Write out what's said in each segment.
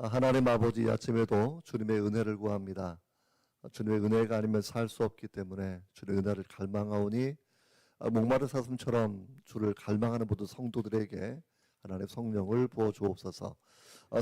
하나님 아버지, 아침에도 주님의 은혜를 구합니다. 주님의 은혜가 아니면 살 수 없기 때문에 주님의 은혜를 갈망하오니 목마른 사슴처럼 주를 갈망하는 모든 성도들에게 하나님의 성령을 부어 주옵소서.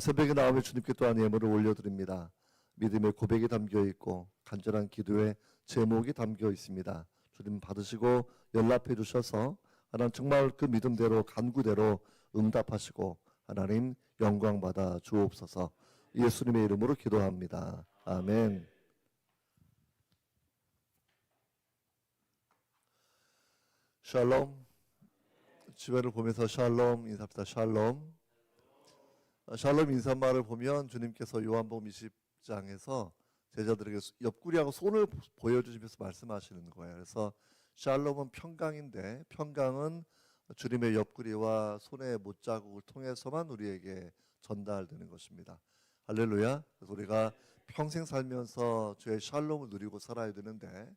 새벽에 나오며 주님께 또한 예물을 올려드립니다. 믿음의 고백이 담겨 있고 간절한 기도의 제목이 담겨 있습니다. 주님 받으시고 연락해 주셔서 하나님 정말 그 믿음대로 간구대로 응답하시고 하나님 영광 받아 주옵소서. 예수님의 이름으로 기도합니다. 아멘. 샬롬. 주변을 보면서 샬롬 인사합시다. 샬롬. 샬롬 인사말을 보면 주님께서 요한복음 20장에서 제자들에게 옆구리하고 손을 보여주시면서 말씀하시는 거예요. 그래서 샬롬은 평강인데 평강은 주님의 옆구리와 손의 못자국을 통해서만 우리에게 전달되는 것입니다. 할렐루야. 그래서 우리가 평생 살면서 주의 샬롬을 누리고 살아야 되는데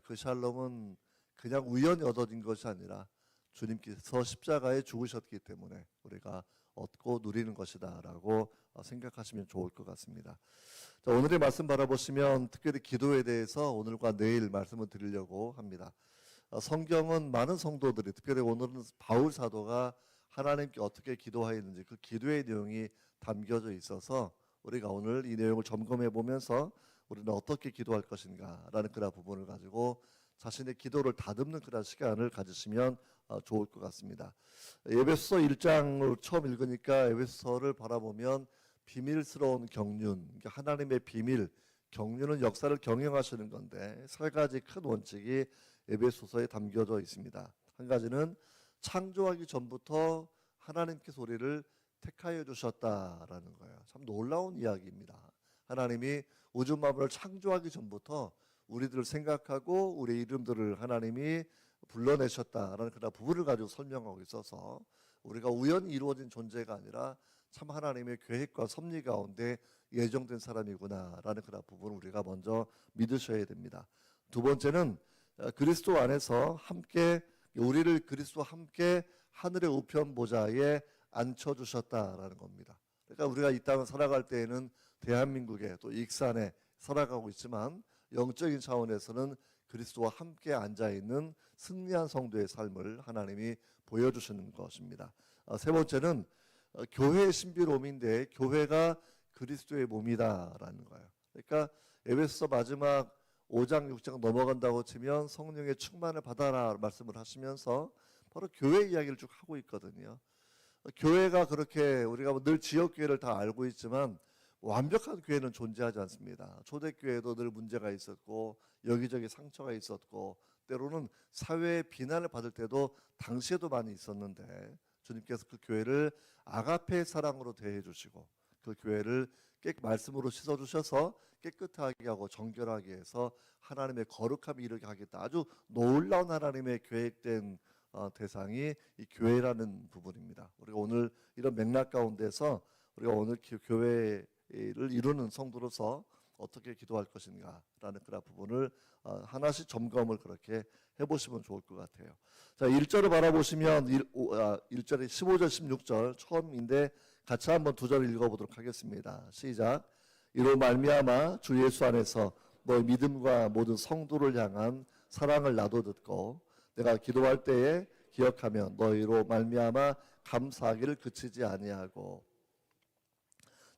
그 샬롬은 그냥 우연히 얻어진 것이 아니라 주님께서 십자가에 죽으셨기 때문에 우리가 얻고 누리는 것이다 라고 생각하시면 좋을 것 같습니다. 자, 오늘의 말씀 바라보시면 특별히 기도에 대해서 오늘과 내일 말씀을 드리려고 합니다. 성경은 많은 성도들이 특별히 오늘은 바울 사도가 하나님께 어떻게 기도하였는지 그 기도의 내용이 담겨져 있어서 우리가 오늘 이 내용을 점검해 보면서 우리는 어떻게 기도할 것인가 라는 그런 부분을 가지고 자신의 기도를 다듬는 그런 시간을 가지시면 좋을 것 같습니다. 에베소서 1장을 처음 읽으니까 에베소서를 바라보면 비밀스러운 경륜, 하나님의 비밀, 경륜은 역사를 경영하시는 건데 세 가지 큰 원칙이 에베소서에 담겨져 있습니다. 한 가지는 창조하기 전부터 하나님께서 우리를 택하여 주셨다라는 거예요. 참 놀라운 이야기입니다. 하나님이 우주 만물을 창조하기 전부터 우리들을 생각하고 우리 이름들을 하나님이 불러내셨다라는 그런 부분을 가지고 설명하고 있어서 우리가 우연히 이루어진 존재가 아니라 참 하나님의 계획과 섭리 가운데 예정된 사람이구나라는 그런 부분을 우리가 먼저 믿으셔야 됩니다. 두 번째는 그리스도 안에서 함께 우리를 그리스도와 함께 하늘의 우편 보좌에 앉혀주셨다라는 겁니다. 그러니까 우리가 이 땅을 살아갈 때에는 대한민국에 또 익산에 살아가고 있지만 영적인 차원에서는 그리스도와 함께 앉아있는 승리한 성도의 삶을 하나님이 보여주시는 것입니다. 세 번째는 교회의 신비로움인데 교회가 그리스도의 몸이다라는 거예요. 그러니까 에베소서 마지막 5장 6장 넘어간다고 치면 성령의 충만을 받아라 말씀을 하시면서 바로 교회 이야기를 쭉 하고 있거든요. 교회가 그렇게 우리가 늘 지역교회를 다 알고 있지만 완벽한 교회는 존재하지 않습니다. 초대교회도 늘 문제가 있었고 여기저기 상처가 있었고 때로는 사회의 비난을 받을 때도 당시에도 많이 있었는데 주님께서 그 교회를 아가페의 사랑으로 대해 주시고 그 교회를 말씀으로 씻어주셔서 깨끗하게 하고 정결하게 해서 하나님의 거룩함에 이르게 하겠다. 아주 놀라운 하나님의 계획된 대상이 이 교회라는 부분입니다. 우리가 오늘 이런 맥락 가운데서 우리가 오늘 교회를 이루는 성도로서 어떻게 기도할 것인가라는 그런 부분을 하나씩 점검을 그렇게 해보시면 좋을 것 같아요. 자, 1절을 바라보시면 1절에 15절 16절 처음인데 같이 한번 두 절 읽어보도록 하겠습니다. 시작. 이로 말미암아 주 예수 안에서 너의 믿음과 모든 성도를 향한 사랑을 나도 듣고 내가 기도할 때에 기억하며 너희로 말미암아 감사하기를 그치지 아니하고.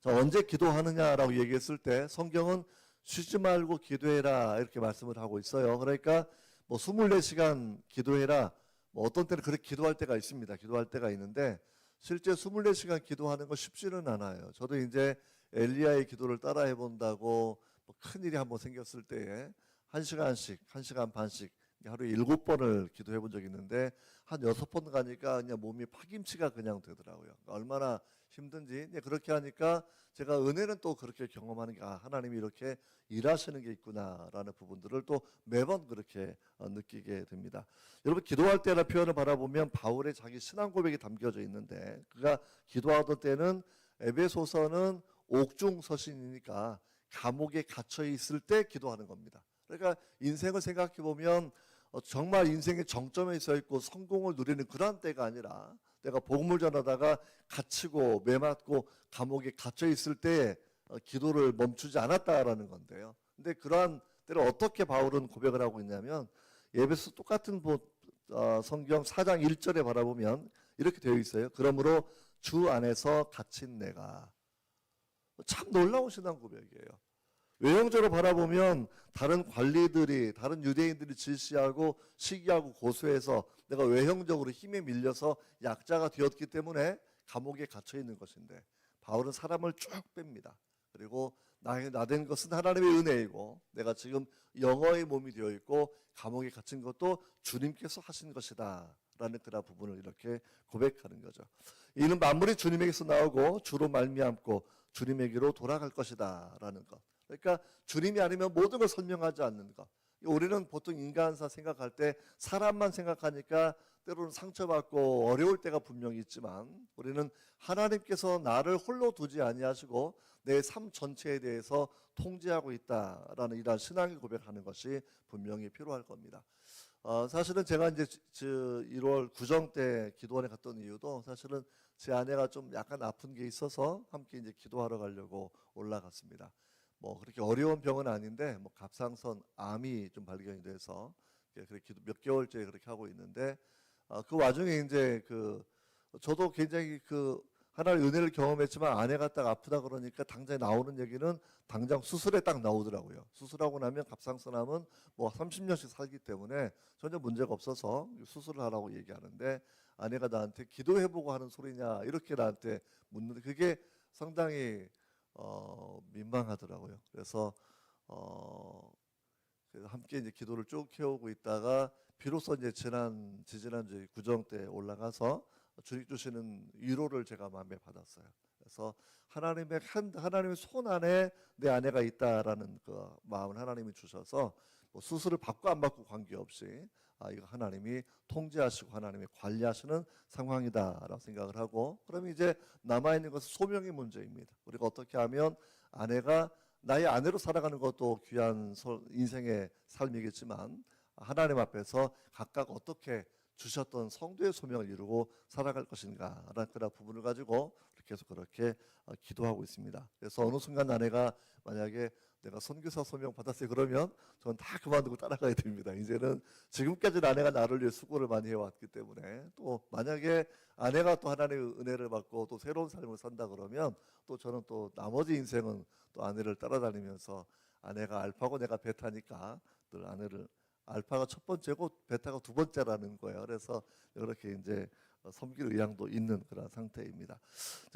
자, 언제 기도하느냐라고 얘기했을 때 성경은 쉬지 말고 기도해라 이렇게 말씀을 하고 있어요. 그러니까 뭐 24시간 기도해라, 뭐 어떤 때는 그렇게 기도할 때가 있습니다. 기도할 때가 있는데 실제 24시간 기도하는 거 쉽지는 않아요. 저도 이제 엘리야의 기도를 따라 해본다고 뭐 큰일이 한번 생겼을 때에 1시간씩 1시간 반씩 하루에 7번을 기도해 본 적이 있는데 한 6번 가니까 그냥 몸이 파김치가 그냥 되더라고요. 얼마나 힘든지. 그렇게 하니까 제가 은혜는 또 그렇게 경험하는 게 하나님이 이렇게 일하시는 게 있구나라는 부분들을 또 매번 그렇게 느끼게 됩니다. 여러분 기도할 때라는 표현을 바라보면 바울의 자기 신앙 고백이 담겨져 있는데 그가 기도하던 때는 에베소서는 옥중 서신이니까 감옥에 갇혀 있을 때 기도하는 겁니다. 그러니까 인생을 생각해 보면 정말 인생의 정점에 서 있고 성공을 누리는 그런 때가 아니라 내가 복음을 전하다가 갇히고 매맞고 감옥에 갇혀 있을 때 기도를 멈추지 않았다라는 건데요. 근데 그러한 때를 어떻게 바울은 고백을 하고 있냐면 에베소 똑같은 성경 4장 1절에 바라보면 이렇게 되어 있어요. 그러므로 주 안에서 갇힌 내가. 참 놀라운 신앙 고백이에요. 외형적으로 바라보면 다른 관리들이, 다른 유대인들이 질시하고 시기하고 고소해서 내가 외형적으로 힘에 밀려서 약자가 되었기 때문에 감옥에 갇혀 있는 것인데, 바울은 사람을 쭉 뺍니다. 그리고 나된 것은 하나님의 은혜이고 내가 지금 영어의 몸이 되어 있고 감옥에 갇힌 것도 주님께서 하신 것이다 라는 그런 부분을 이렇게 고백하는 거죠. 이는 만물이 주님에게서 나오고 주로 말미암고 주님에게로 돌아갈 것이다 라는 것. 그러니까 주님이 아니면 모든 걸 설명하지 않는 것. 우리는 보통 인간사 생각할 때 사람만 생각하니까 때로는 상처받고 어려울 때가 분명히 있지만, 우리는 하나님께서 나를 홀로 두지 아니하시고 내 삶 전체에 대해서 통제하고 있다라는 이러한 신앙의 고백하는 것이 분명히 필요할 겁니다. 사실은 제가 이제 1월 구정 때 기도원에 갔던 이유도 사실은 제 아내가 좀 약간 아픈 게 있어서 함께 이제 기도하러 가려고 올라갔습니다. 뭐 그렇게 어려운 병은 아닌데 뭐 갑상선 암이 좀 발견이 돼서 그렇게 몇 개월째 그렇게 하고 있는데, 그 와중에 이제 저도 굉장히 하나님의 은혜를 경험했지만 아내가 딱 아프다 그러니까 당장 나오는 얘기는 당장 수술에 딱 나오더라고요. 수술하고 나면 갑상선암은 뭐 30년씩 살기 때문에 전혀 문제가 없어서 수술을 하라고 얘기하는데, 아내가 나한테 기도해보고 하는 소리냐 이렇게 나한테 묻는데 그게 상당히 민망하더라고요. 그래서 함께 이제 기도를 쭉 해오고 있다가 비로소 이제 지지난주 구정 때 올라가서 주님 주시는 위로를 제가 마음에 받았어요. 그래서 하나님의 손 안에 내 아내가 있다라는 그 마음을 하나님이 주셔서 뭐 수술을 받고 안 받고 관계없이 이거 하나님이 통제하시고 하나님이 관리하시는 상황이다라고 생각을 하고, 그러면 이제 남아 있는 것은 소명의 문제입니다. 우리가 어떻게 하면 아내가 나의 아내로 살아가는 것도 귀한 인생의 삶이겠지만 하나님 앞에서 각각 어떻게 주셨던 성도의 소명을 이루고 살아갈 것인가라는 그런 부분을 가지고 계속 그렇게 기도하고 있습니다. 그래서 어느 순간 아내가 만약에 내가 선교사 소명 받았어요 그러면 저는 다 그만두고 따라가야 됩니다. 이제는 지금까지는 아내가 나를 위해 수고를 많이 해왔기 때문에, 또 만약에 아내가 또 하나님의 은혜를 받고 또 새로운 삶을 산다 그러면 또 저는 또 나머지 인생은 또 아내를 따라다니면서, 아내가 알파고 내가 베타니까 늘 아내를, 알파가 첫 번째고 베타가 두 번째라는 거예요. 그래서 이렇게 이제 섬길 의향도 있는 그런 상태입니다.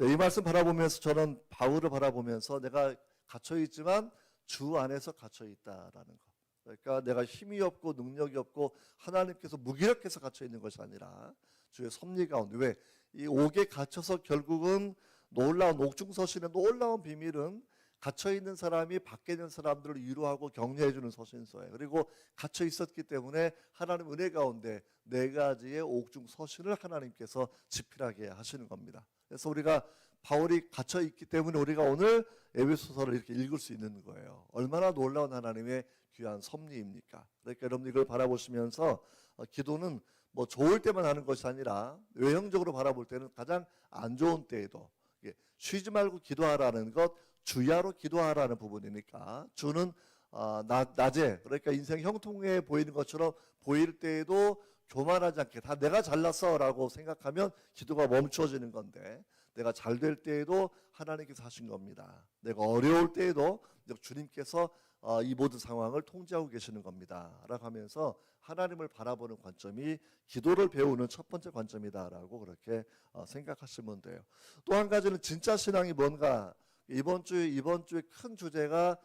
이 말씀 바라보면서 저는 바울을 바라보면서 내가 갇혀 있지만 주 안에서 갇혀 있다라는 것. 그러니까 내가 힘이 없고 능력이 없고 하나님께서 무기력해서 갇혀 있는 것이 아니라 주의 섭리 가운데, 왜 이 옥에 갇혀서 결국은 놀라운 옥중서신의 놀라운 비밀은 갇혀 있는 사람이 밖에 있는 사람들을 위로하고 격려해 주는 서신서예요. 그리고 갇혀 있었기 때문에 하나님 은혜 가운데 4가지의 옥중 서신을 하나님께서 집필하게 하시는 겁니다. 그래서 우리가 바울이 갇혀 있기 때문에 우리가 오늘 에베소서를 이렇게 읽을 수 있는 거예요. 얼마나 놀라운 하나님의 귀한 섭리입니까? 그러니까 여러분 이걸 바라보시면서 기도는 뭐 좋을 때만 하는 것이 아니라 외형적으로 바라볼 때는 가장 안 좋은 때에도 쉬지 말고 기도하라는 것, 주야로 기도하라는 부분이니까, 주는 낮에, 그러니까 인생 형통해 보이는 것처럼 보일 때에도 교만하지 않게 다 내가 잘났어 라고 생각하면 기도가 멈춰지는 건데, 내가 잘 될 때에도 하나님께서 하신 겁니다. 내가 어려울 때에도 주님께서 이 모든 상황을 통제하고 계시는 겁니다 라고 하면서 하나님을 바라보는 관점이 기도를 배우는 첫 번째 관점이다라고 그렇게 생각하시면 돼요. 또 한 가지는 진짜 신앙이 뭔가, 이번 주에 큰 주제가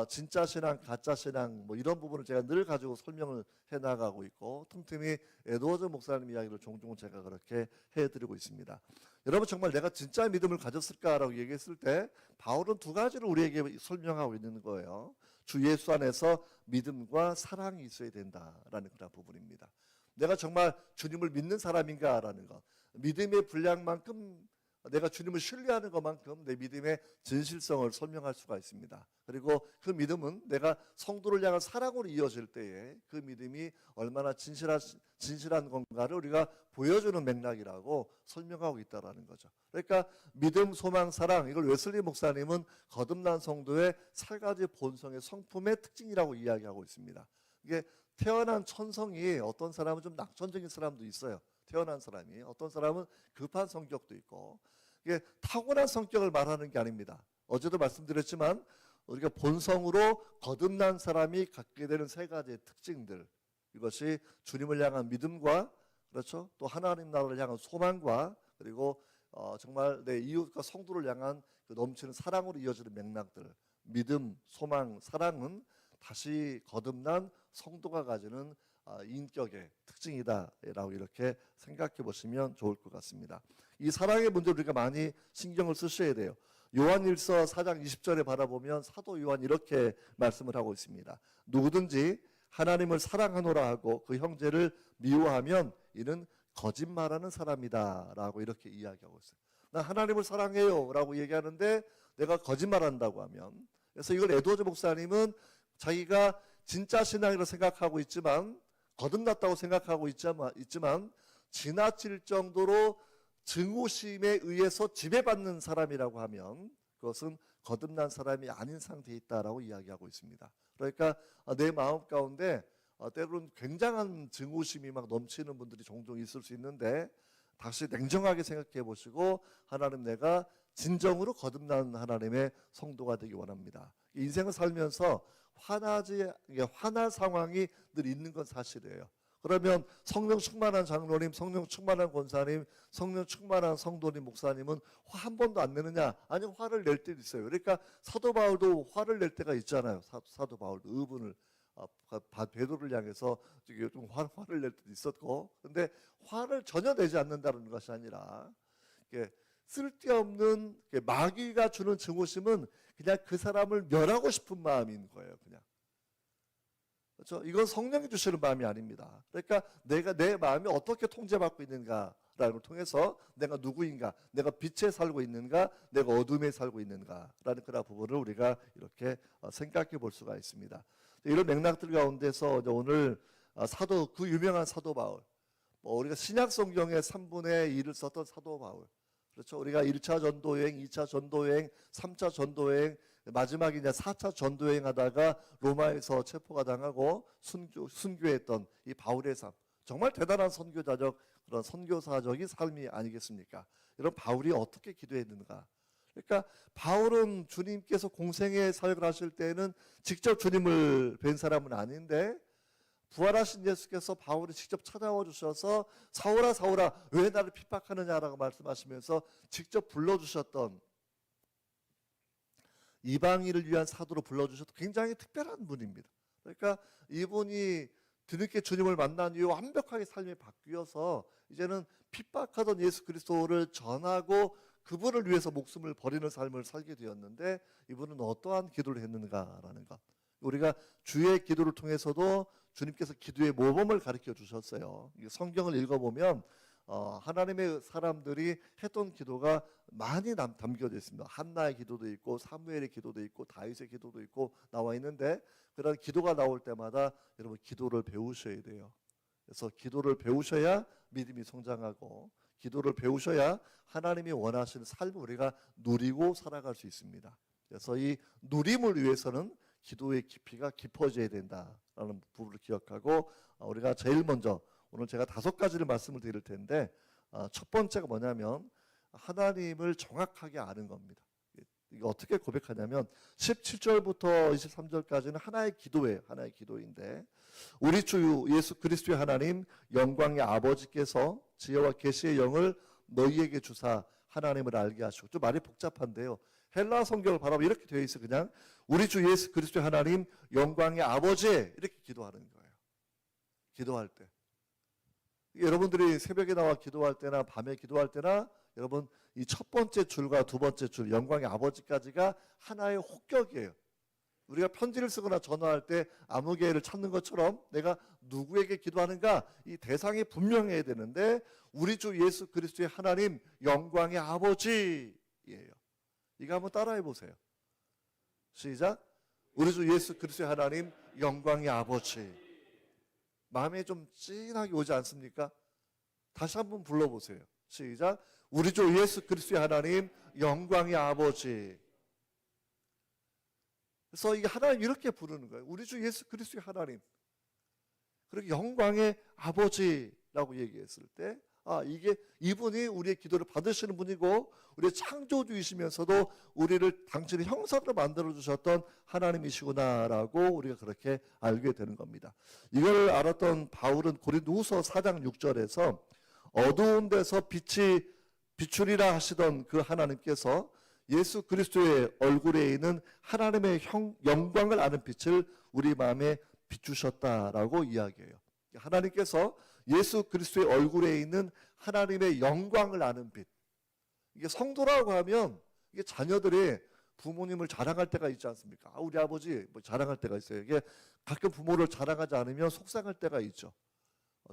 진짜 신앙, 가짜 신앙 뭐 이런 부분을 제가 늘 가지고 설명을 해나가고 있고, 틈틈이 에드워드 목사님 이야기를 종종 제가 그렇게 해드리고 있습니다. 여러분 정말 내가 진짜 믿음을 가졌을까라고 얘기했을 때 바울은 2가지를 우리에게 설명하고 있는 거예요. 주 예수 안에서 믿음과 사랑이 있어야 된다라는 그런 부분입니다. 내가 정말 주님을 믿는 사람인가라는 것, 믿음의 분량만큼 내가 주님을 신뢰하는 것만큼 내 믿음의 진실성을 설명할 수가 있습니다. 그리고 그 믿음은 내가 성도를 향한 사랑으로 이어질 때에 그 믿음이 얼마나 진실한 건가를 우리가 보여주는 맥락이라고 설명하고 있다는 거죠. 그러니까 믿음, 소망, 사랑, 이걸 웨슬리 목사님은 거듭난 성도의 세 가지 본성의 성품의 특징이라고 이야기하고 있습니다. 이게 태어난 천성이 어떤 사람은 좀 낙천적인 사람도 있어요. 태어난 사람이 어떤 사람은 급한 성격도 있고, 이게 타고난 성격을 말하는 게 아닙니다. 어제도 말씀드렸지만 우리가 본성으로 거듭난 사람이 갖게 되는 세 가지의 특징들, 이것이 주님을 향한 믿음과, 그렇죠, 또 하나님 나라를 향한 소망과, 그리고 정말 내 이웃과 성도를 향한 그 넘치는 사랑으로 이어지는 맥락들, 믿음, 소망, 사랑은 다시 거듭난 성도가 가지는 인격의 특징이다라고 이렇게 생각해 보시면 좋을 것 같습니다. 이 사랑의 문제를 우리가 많이 신경을 쓰셔야 돼요. 요한일서 4장 20절에 바라보면 사도 요한 이렇게 말씀을 하고 있습니다. 누구든지 하나님을 사랑하노라 하고 그 형제를 미워하면 이는 거짓말하는 사람이다 라고 이렇게 이야기하고 있어요. 나 하나님을 사랑해요 라고 얘기하는데 내가 거짓말한다고 하면, 그래서 이걸 에드워즈 목사님은 자기가 진짜 신앙이라고 생각하고 있지만, 거듭났다고 생각하고 있지만 지나칠 정도로 증오심에 의해서 지배받는 사람이라고 하면 그것은 거듭난 사람이 아닌 상태에 있다라고 이야기하고 있습니다. 그러니까 내 마음 가운데 때로는 굉장한 증오심이 막 넘치는 분들이 종종 있을 수 있는데, 다시 냉정하게 생각해 보시고 하나님, 내가 진정으로 거듭난 하나님의 성도가 되기 원합니다. 인생을 살면서 화날 상황이 늘 있는 건 사실이에요. 그러면 성령 충만한 장로님, 성령 충만한 권사님, 성령 충만한 성도님, 목사님은 화 한 번도 안 내느냐? 아니, 화를 낼 때도 있어요. 그러니까 사도 바울도 화를 낼 때가 있잖아요. 사도 바울도 의분을 베드로를 향해서 좀 화를 낼 때도 있었고, 근데 화를 전혀 내지 않는다는 것이 아니라 쓸데없는 마귀가 주는 증오심은 그냥 그 사람을 멸하고 싶은 마음인 거예요. 그냥. 그렇죠? 이건 성령이 주시는 마음이 아닙니다. 그러니까 내가 내 마음이 어떻게 통제받고 있는가라는 걸 통해서 내가 누구인가, 내가 빛에 살고 있는가, 내가 어둠에 살고 있는가라는 그런 부분을 우리가 이렇게 생각해 볼 수가 있습니다. 이런 맥락들 가운데서 오늘 그 유명한 사도 바울, 우리가 신약 성경의 3분의 1을 썼던 사도 바울, 그렇죠? 우리가 1차 전도여행, 2차 전도여행, 3차 전도여행, 마지막에 이제 4차 전도여행 하다가 로마에서 체포가 당하고 순교했던 이 바울의 삶, 정말 대단한 그런 선교사적인 삶이 아니겠습니까? 이런 바울이 어떻게 기도했는가? 그러니까 바울은 주님께서 공생의 사역을 하실 때는 직접 주님을 뵌 사람은 아닌데, 부활하신 예수께서 바울을 직접 찾아와 주셔서 사울아 사울아 왜 나를 핍박하느냐라고 말씀하시면서 직접 불러주셨던, 이방인을 위한 사도로 불러주셨던 굉장히 특별한 분입니다. 그러니까 이분이 뒤늦게 주님을 만난 이후 완벽하게 삶이 바뀌어서 이제는 핍박하던 예수 그리스도를 전하고 그분을 위해서 목숨을 버리는 삶을 살게 되었는데, 이분은 어떠한 기도를 했는가라는 것, 우리가 주의 기도를 통해서도 주님께서 기도의 모범을 가르쳐 주셨어요. 성경을 읽어보면 하나님의 사람들이 했던 기도가 많이 담겨져 있습니다. 한나의 기도도 있고 사무엘의 기도도 있고 다윗의 기도도 있고 나와 있는데, 그런 기도가 나올 때마다 여러분 기도를 배우셔야 돼요. 그래서 기도를 배우셔야 믿음이 성장하고, 기도를 배우셔야 하나님이 원하시는 삶을 우리가 누리고 살아갈 수 있습니다. 그래서 이 누림을 위해서는 기도의 깊이가 깊어져야 된다라는 부분을 기억하고, 우리가 제일 먼저 오늘 제가 5가지를 말씀을 드릴 텐데, 첫 번째가 뭐냐면 하나님을 정확하게 아는 겁니다. 이게 어떻게 고백하냐면 17절부터 23절까지는 하나의 기도예요. 하나의 기도인데, 우리 주 예수 그리스도의 하나님 영광의 아버지께서 지혜와 계시의 영을 너희에게 주사 하나님을 알게 하시고, 좀 말이 복잡한데요. 헬라 성경을 바라보면 이렇게 되어 있어요. 그냥 우리 주 예수 그리스도의 하나님 영광의 아버지, 이렇게 기도하는 거예요. 기도할 때 여러분들이 새벽에 나와 기도할 때나 밤에 기도할 때나, 여러분 이 첫 번째 줄과 두 번째 줄 영광의 아버지까지가 하나의 호격이에요. 우리가 편지를 쓰거나 전화할 때 아무개를 찾는 것처럼 내가 누구에게 기도하는가 이 대상이 분명해야 되는데 우리 주 예수 그리스도의 하나님 영광의 아버지예요. 이거 한번 따라해 보세요. 시작. 우리 주 예수 그리스도의 하나님 영광의 아버지. 마음에 좀 찐하게 오지 않습니까? 다시 한번 불러보세요. 시작. 우리 주 예수 그리스도의 하나님 영광의 아버지. 그래서 이게 하나님 이렇게 부르는 거예요. 우리 주 예수 그리스도의 하나님. 그리고 영광의 아버지라고 얘기했을 때 이게 이분이 우리의 기도를 받으시는 분이고 우리의 창조주이시면서도 우리를 당신의 형상으로 만들어 주셨던 하나님이시구나라고 우리가 그렇게 알게 되는 겁니다. 이걸 알았던 바울은 고린도후서 4장 6절에서 어두운 데서 빛이 비추리라 하시던 그 하나님께서 예수 그리스도의 얼굴에 있는 하나님의 영광을 아는 빛을 우리 마음에 비추셨다라고 이야기해요. 하나님께서 예수 그리스도의 얼굴에 있는 하나님의 영광을 아는 빛. 이게 성도라고 하면 이게 자녀들이 부모님을 자랑할 때가 있지 않습니까? 우리 아버지 뭐 자랑할 때가 있어요. 이게 가끔 부모를 자랑하지 않으면 속상할 때가 있죠.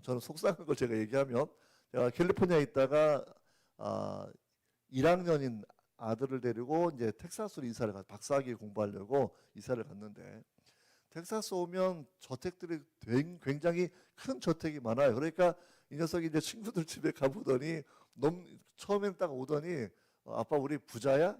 저는 속상한 걸 제가 얘기하면 제가 캘리포니아에 있다가 1학년인 아들을 데리고 이제 텍사스로 이사를 박사학위 공부하려고 이사를 갔는데 텍사스 오면 저택들이 굉장히 큰 저택이 많아요. 그러니까 이 녀석이 이제 친구들 집에 가보더니 처음에는 딱 오더니 아빠 우리 부자야?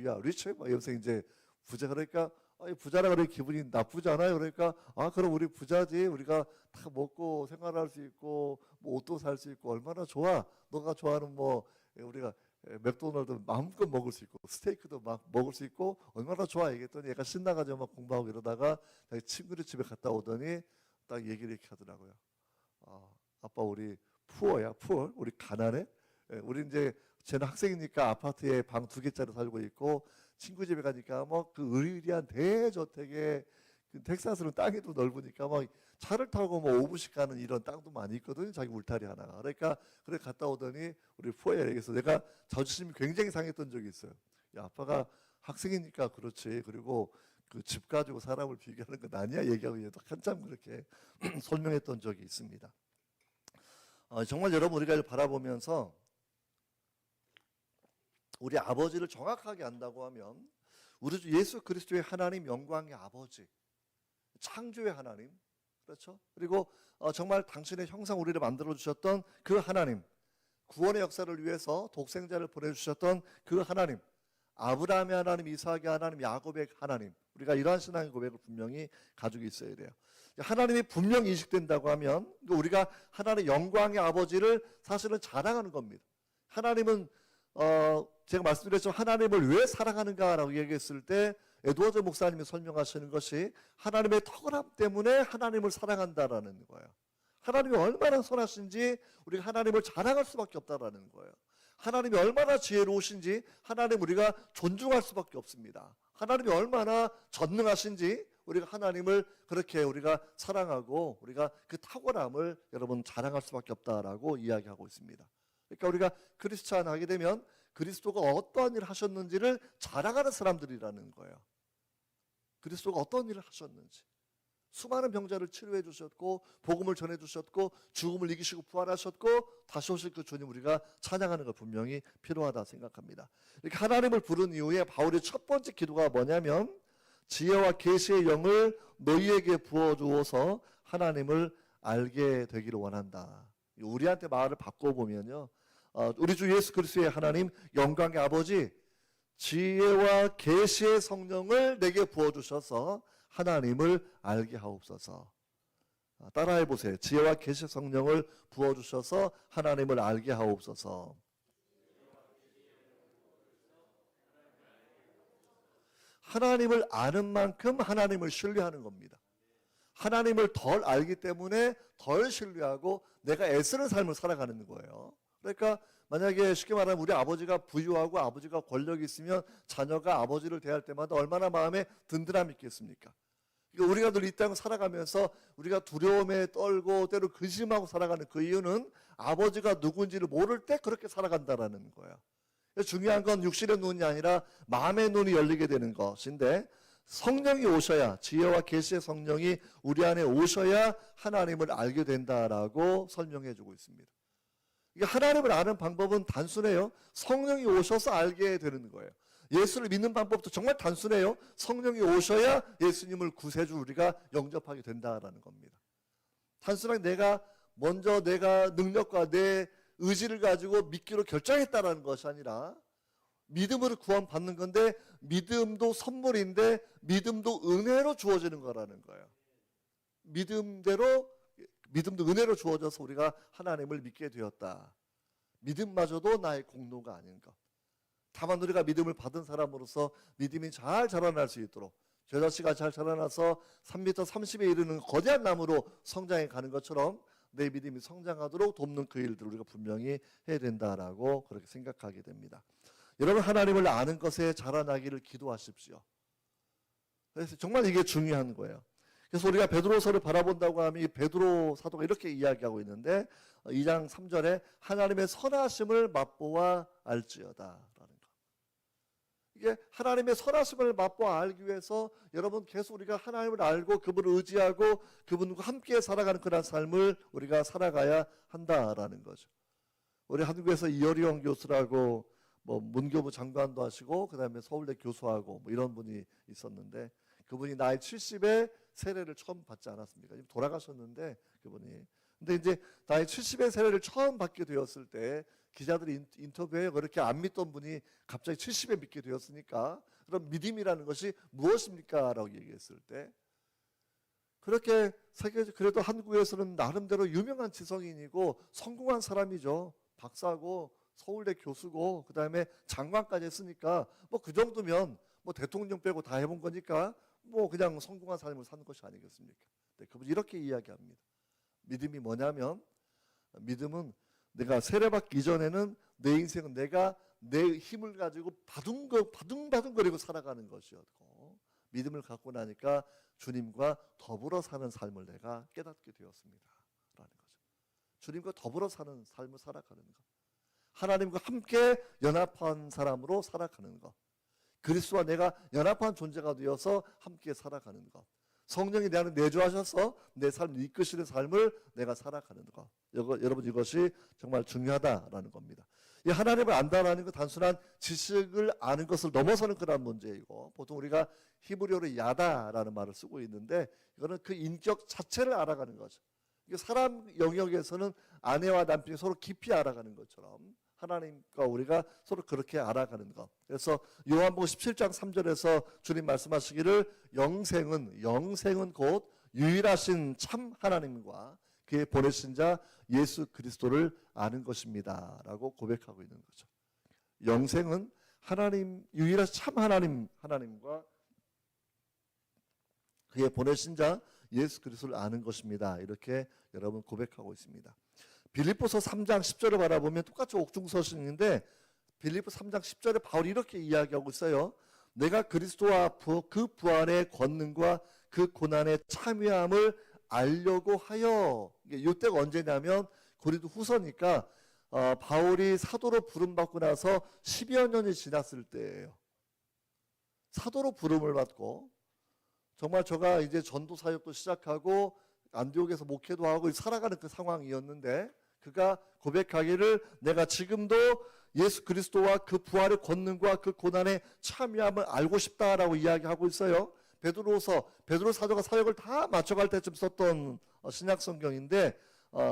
야 리치? 막 이러면서 이제 부자 그러니까 부자라 그래 기분이 나쁘지 않아요. 그러니까 그럼 우리 부자지. 우리가 다 먹고 생활할 수 있고 뭐 옷도 살 수 있고 얼마나 좋아. 너가 좋아하는 뭐 우리가 맥도날드 마음껏 먹을 수 있고 스테이크도 막 먹을 수 있고 얼마나 좋아 얘기했더니 얘가 신나가지고 막 공부하고 이러다가 자기 친구들 집에 갔다 오더니 딱 얘기를 이렇게 하더라고요. 아빠 우리 푸어야 푸어 우리 가난해. 우리 이제 쟤는 학생이니까 아파트에 방 2개짜리 살고 있고 친구 집에 가니까 뭐 그 으리으리한 대저택에 그 텍사스는 땅이 또 넓으니까 막 차를 타고 뭐 5분씩 가는 이런 땅도 많이 있거든요. 자기 울타리 하나가. 그러니까 그래 갔다 오더니 우리 푸어야 얘기해서 내가 자존심이 굉장히 상했던 적이 있어요. 야 아빠가 학생이니까 그렇지. 그리고 그 집 가지고 사람을 비교하는 건 아니야 얘기하고 한참 그렇게 설명했던 적이 있습니다. 정말 여러분 우리가 이걸 바라보면서 우리 아버지를 정확하게 안다고 하면 우리 주 예수 그리스도의 하나님 영광의 아버지 창조의 하나님 그렇죠? 그리고 정말 당신의 형상 우리를 만들어 주셨던 그 하나님 구원의 역사를 위해서 독생자를 보내주셨던 그 하나님 아브라함의 하나님 이삭의 하나님 야곱의 하나님 우리가 이러한 신앙의 고백을 분명히 가지고 있어야 돼요. 하나님이 분명히 인식된다고 하면 우리가 하나님의 영광의 아버지를 사실은 자랑하는 겁니다. 하나님은 제가 말씀드렸지만 하나님을 왜 사랑하는가라고 얘기했을 때 에드워드 목사님이 설명하시는 것이 하나님의 탁월함 때문에 하나님을 사랑한다라는 거예요. 하나님이 얼마나 선하신지 우리가 하나님을 자랑할 수밖에 없다라는 거예요. 하나님이 얼마나 지혜로우신지 하나님 우리가 존중할 수밖에 없습니다. 하나님이 얼마나 전능하신지 우리가 하나님을 그렇게 우리가 사랑하고 우리가 그 탁월함을 여러분 자랑할 수밖에 없다라고 이야기하고 있습니다. 그러니까 우리가 크리스찬 하게 되면 그리스도가 어떠한 일을 하셨는지를 자랑하는 사람들이라는 거예요. 그리스도가 어떤 일을 하셨는지 수많은 병자를 치료해 주셨고 복음을 전해 주셨고 죽음을 이기시고 부활하셨고 다시 오실 그 주님 우리가 찬양하는 것 분명히 필요하다 생각합니다. 이렇게 하나님을 부른 이후에 바울의 첫 번째 기도가 뭐냐면 지혜와 계시의 영을 너희에게 부어주어서 하나님을 알게 되기를 원한다. 우리한테 말을 바꿔보면요 우리 주 예수 그리스도의 하나님 영광의 아버지 지혜와 계시의 성령을 내게 부어주셔서 하나님을 알게 하옵소서. 따라해 보세요. 지혜와 계시의 성령을 부어주셔서 하나님을 알게 하옵소서. 하나님을 아는 만큼 하나님을 신뢰하는 겁니다. 하나님을 덜 알기 때문에 덜 신뢰하고 내가 애쓰는 삶을 살아가는 거예요. 그러니까 만약에 쉽게 말하면 우리 아버지가 부유하고 아버지가 권력이 있으면 자녀가 아버지를 대할 때마다 얼마나 마음에 든든함이 있겠습니까? 그러니까 우리가 늘 이 땅을 살아가면서 우리가 두려움에 떨고 때로 근심하고 살아가는 그 이유는 아버지가 누군지를 모를 때 그렇게 살아간다라는 거예요. 중요한 건 육신의 눈이 아니라 마음의 눈이 열리게 되는 것인데 성령이 오셔야, 지혜와 계시의 성령이 우리 안에 오셔야 하나님을 알게 된다라고 설명해 주고 있습니다. 이게 하나님을 아는 방법은 단순해요. 성령이 오셔서 알게 되는 거예요. 예수를 믿는 방법도 정말 단순해요. 성령이 오셔야 예수님을 구세주 우리가 영접하게 된다라는 겁니다. 단순하게 내가 능력과 내 의지를 가지고 믿기로 결정했다라는 것이 아니라 믿음으로 구원받는 건데, 믿음도 선물인데 믿음도 은혜로 주어지는 거라는 거예요. 믿음도 은혜로 주어져서 우리가 하나님을 믿게 되었다. 믿음마저도 나의 공로가 아닌 것. 다만 우리가 믿음을 받은 사람으로서 믿음이 잘 자라날 수 있도록, 겨자씨가 잘 자라나서 3m 30에 이르는 거대한 나무로 성장해 가는 것처럼 내 믿음이 성장하도록 돕는 그 일들을 우리가 분명히 해야 된다라고 그렇게 생각하게 됩니다. 여러분, 하나님을 아는 것에 자라나기를 기도하십시오. 그래서 정말 이게 중요한 거예요. 그래서 우리가 베드로서를 바라본다고 하면 이 베드로 사도가 이렇게 이야기하고 있는데, 2장 3절에 하나님의 선하심을 맛보아 알지어다 라는 거. 이게 하나님의 선하심을 맛보아 알기 위해서 여러분 계속 우리가 하나님을 알고 그분을 의지하고 그분과 함께 살아가는 그런 삶을 우리가 살아가야 한다라는 거죠. 우리 한국에서 이어리영 교수라고 문교부 장관도 하시고 그다음에 서울대 교수하고 이런 분이 있었는데, 그분이 나이 70에 세례를 처음 받지 않았습니까? 지금 돌아가셨는데 그분이. 근데 이제 나이 70의 세례를 처음 받게 되었을 때 기자들이 인터뷰에 그렇게 안 믿던 분이 갑자기 70에 믿게 되었으니까 그럼 믿음이라는 것이 무엇입니까? 라고 얘기했을 때, 그렇게 그래도 한국에서는 나름대로 유명한 지성인이고 성공한 사람이죠. 박사고 서울대 교수고 그다음에 장관까지 했으니까 그 정도면 대통령 빼고 다 해본 거니까 그냥 성공한 삶을 사는 것이 아니겠습니까? 네, 그분이 이렇게 이야기합니다. 믿음이 뭐냐면, 믿음은 내가 세례받기 이전에는 내 인생은 내가 내 힘을 가지고 바둥바둥거리고 살아가는 것이었고, 믿음을 갖고 나니까 주님과 더불어 사는 삶을 내가 깨닫게 되었습니다 라는 거죠. 주님과 더불어 사는 삶을 살아가는 것, 하나님과 함께 연합한 사람으로 살아가는 것, 그리스도와 내가 연합한 존재가 되어서 함께 살아가는 것, 성령이 내 안에 내주하셔서 내 삶을 이끄시는 삶을 내가 살아가는 것, 여러분 이것이 정말 중요하다라는 겁니다. 이 하나님을 안다라는 건 단순한 지식을 아는 것을 넘어서는 그런 문제이고, 보통 우리가 히브리어로 야다라는 말을 쓰고 있는데, 이거는 그 인격 자체를 알아가는 거죠. 사람 영역에서는 아내와 남편이 서로 깊이 알아가는 것처럼 하나님과 우리가 서로 그렇게 알아가는 것. 그래서 요한복음 17장 3절에서 주님 말씀하시기를 영생은 곧 유일하신 참 하나님과 그의 보내신 자 예수 그리스도를 아는 것입니다 라고 고백하고 있는 거죠. 영생은 유일하신 참 하나님과 그의 보내신 자 예수 그리스도를 아는 것입니다. 이렇게 여러분 고백하고 있습니다. 빌립보서 3장 10절을 바라보면 똑같이 옥중서신인데, 빌립보 3장 10절에 바울이 이렇게 이야기하고 있어요. 내가 그리스도와 그 부활의 권능과 그 고난의 참여함을 알려고 하여. 이때가 언제냐면 고린도 후서니까 바울이 사도로 부름받고 나서 10여 년이 지났을 때예요. 사도로 부름을 받고 정말 저가 이제 전도 사역도 시작하고 안디옥에서 목회도 하고 살아가는 그 상황이었는데, 그가 고백하기를 내가 지금도 예수 그리스도와 그 부활의 권능과 그 고난의 참여함을 알고 싶다라고 이야기하고 있어요. 베드로 사도가 사역을 다 마쳐갈 때쯤 썼던 신약 성경인데,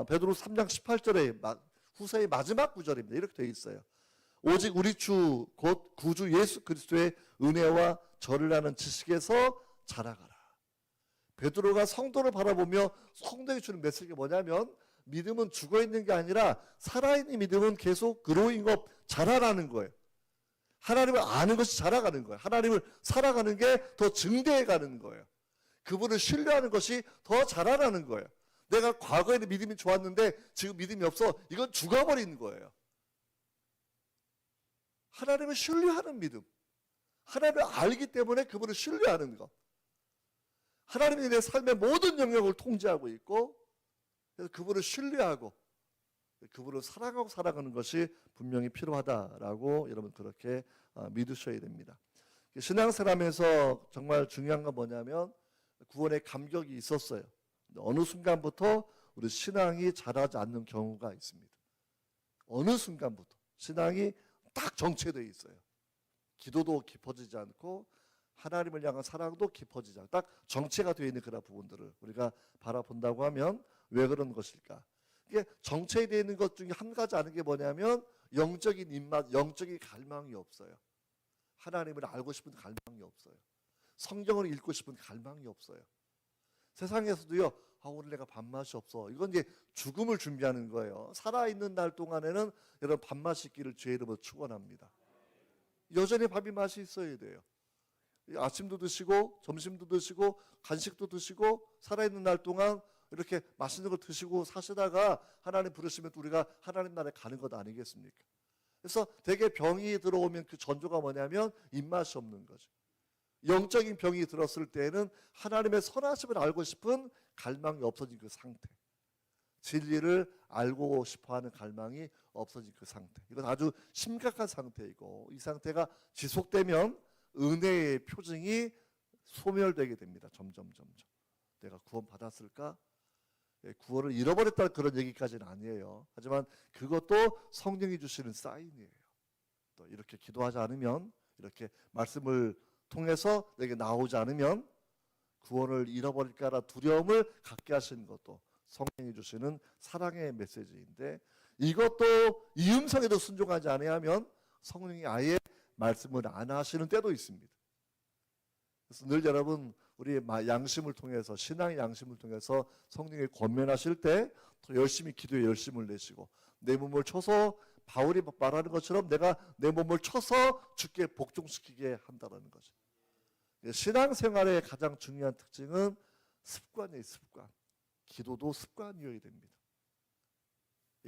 베드로 3장 18절에 후서의 마지막 구절입니다. 이렇게 되어 있어요. 오직 우리 주 곧 구주 예수 그리스도의 은혜와 저를 아는 지식에서 자라가라. 베드로가 성도를 바라보며 성도에게 주는 메시지가 뭐냐면, 믿음은 죽어있는 게 아니라 살아있는 믿음은 계속 그로잉업 자라라는 거예요. 하나님을 아는 것이 자라가는 거예요. 하나님을 살아가는 게 더 증대해가는 거예요. 그분을 신뢰하는 것이 더 자라라는 거예요. 내가 과거에는 믿음이 좋았는데 지금 믿음이 없어, 이건 죽어버리는 거예요. 하나님을 신뢰하는 믿음, 하나님을 알기 때문에 그분을 신뢰하는 것, 하나님이 내 삶의 모든 영역을 통제하고 있고, 그래서 그분을 신뢰하고 그분을 사랑하고 살아가는 것이 분명히 필요하다라고 여러분 그렇게 믿으셔야 됩니다. 신앙생활하면서 정말 중요한 건 뭐냐면 구원의 감격이 있었어요. 어느 순간부터 우리 신앙이 자라지 않는 경우가 있습니다. 어느 순간부터 신앙이 딱 정체되어 있어요. 기도도 깊어지지 않고 하나님을 향한 사랑도 깊어지지 않고 딱 정체가 되어 있는 그런 부분들을 우리가 바라본다고 하면 왜 그런 것일까? 이게 정체되어 있는 것 중에 한 가지 아는 게 뭐냐면 영적인 입맛, 영적인 갈망이 없어요. 하나님을 알고 싶은 갈망이 없어요. 성경을 읽고 싶은 갈망이 없어요. 세상에서도요, 오늘 내가 밥맛이 없어. 이건 이제 죽음을 준비하는 거예요. 살아있는 날 동안에는 여러분 밥맛이 있기를 주의 이름으로 축원합니다. 여전히 밥이 맛이 있어야 돼요. 아침도 드시고 점심도 드시고 간식도 드시고 살아있는 날 동안 이렇게 맛있는 걸 드시고 사시다가 하나님 부르시면 또 우리가 하나님 나라에 가는 것 아니겠습니까? 그래서 대개 병이 들어오면 그 전조가 뭐냐면 입맛이 없는 거죠. 영적인 병이 들었을 때에는 하나님의 선하심을 알고 싶은 갈망이 없어진 그 상태, 진리를 알고 싶어하는 갈망이 없어진 그 상태, 이건 아주 심각한 상태이고 이 상태가 지속되면 은혜의 표징이 소멸되게 됩니다. 점점 내가 구원 받았을까? 구원을 잃어버렸다는 그런 얘기까지는 아니에요. 하지만 그것도 성령이 주시는 사인이에요. 또 이렇게 기도하지 않으면, 이렇게 말씀을 통해서 내게 나오지 않으면 구원을 잃어버릴까라 두려움을 갖게 하시는 것도 성령이 주시는 사랑의 메시지인데, 이것도 이 음성에도 순종하지 않으면 성령이 아예 말씀을 안 하시는 때도 있습니다. 그래서 늘 여러분 우리 양심을 통해서, 신앙의 양심을 통해서 성령이 권면하실 때 더 열심히 기도에 열심을 내시고, 내 몸을 쳐서 바울이 말하는 것처럼 내가 내 몸을 쳐서 주께 복종시키게 한다는 거죠. 신앙생활의 가장 중요한 특징은 습관이에요. 습관. 기도도 습관이어야 됩니다.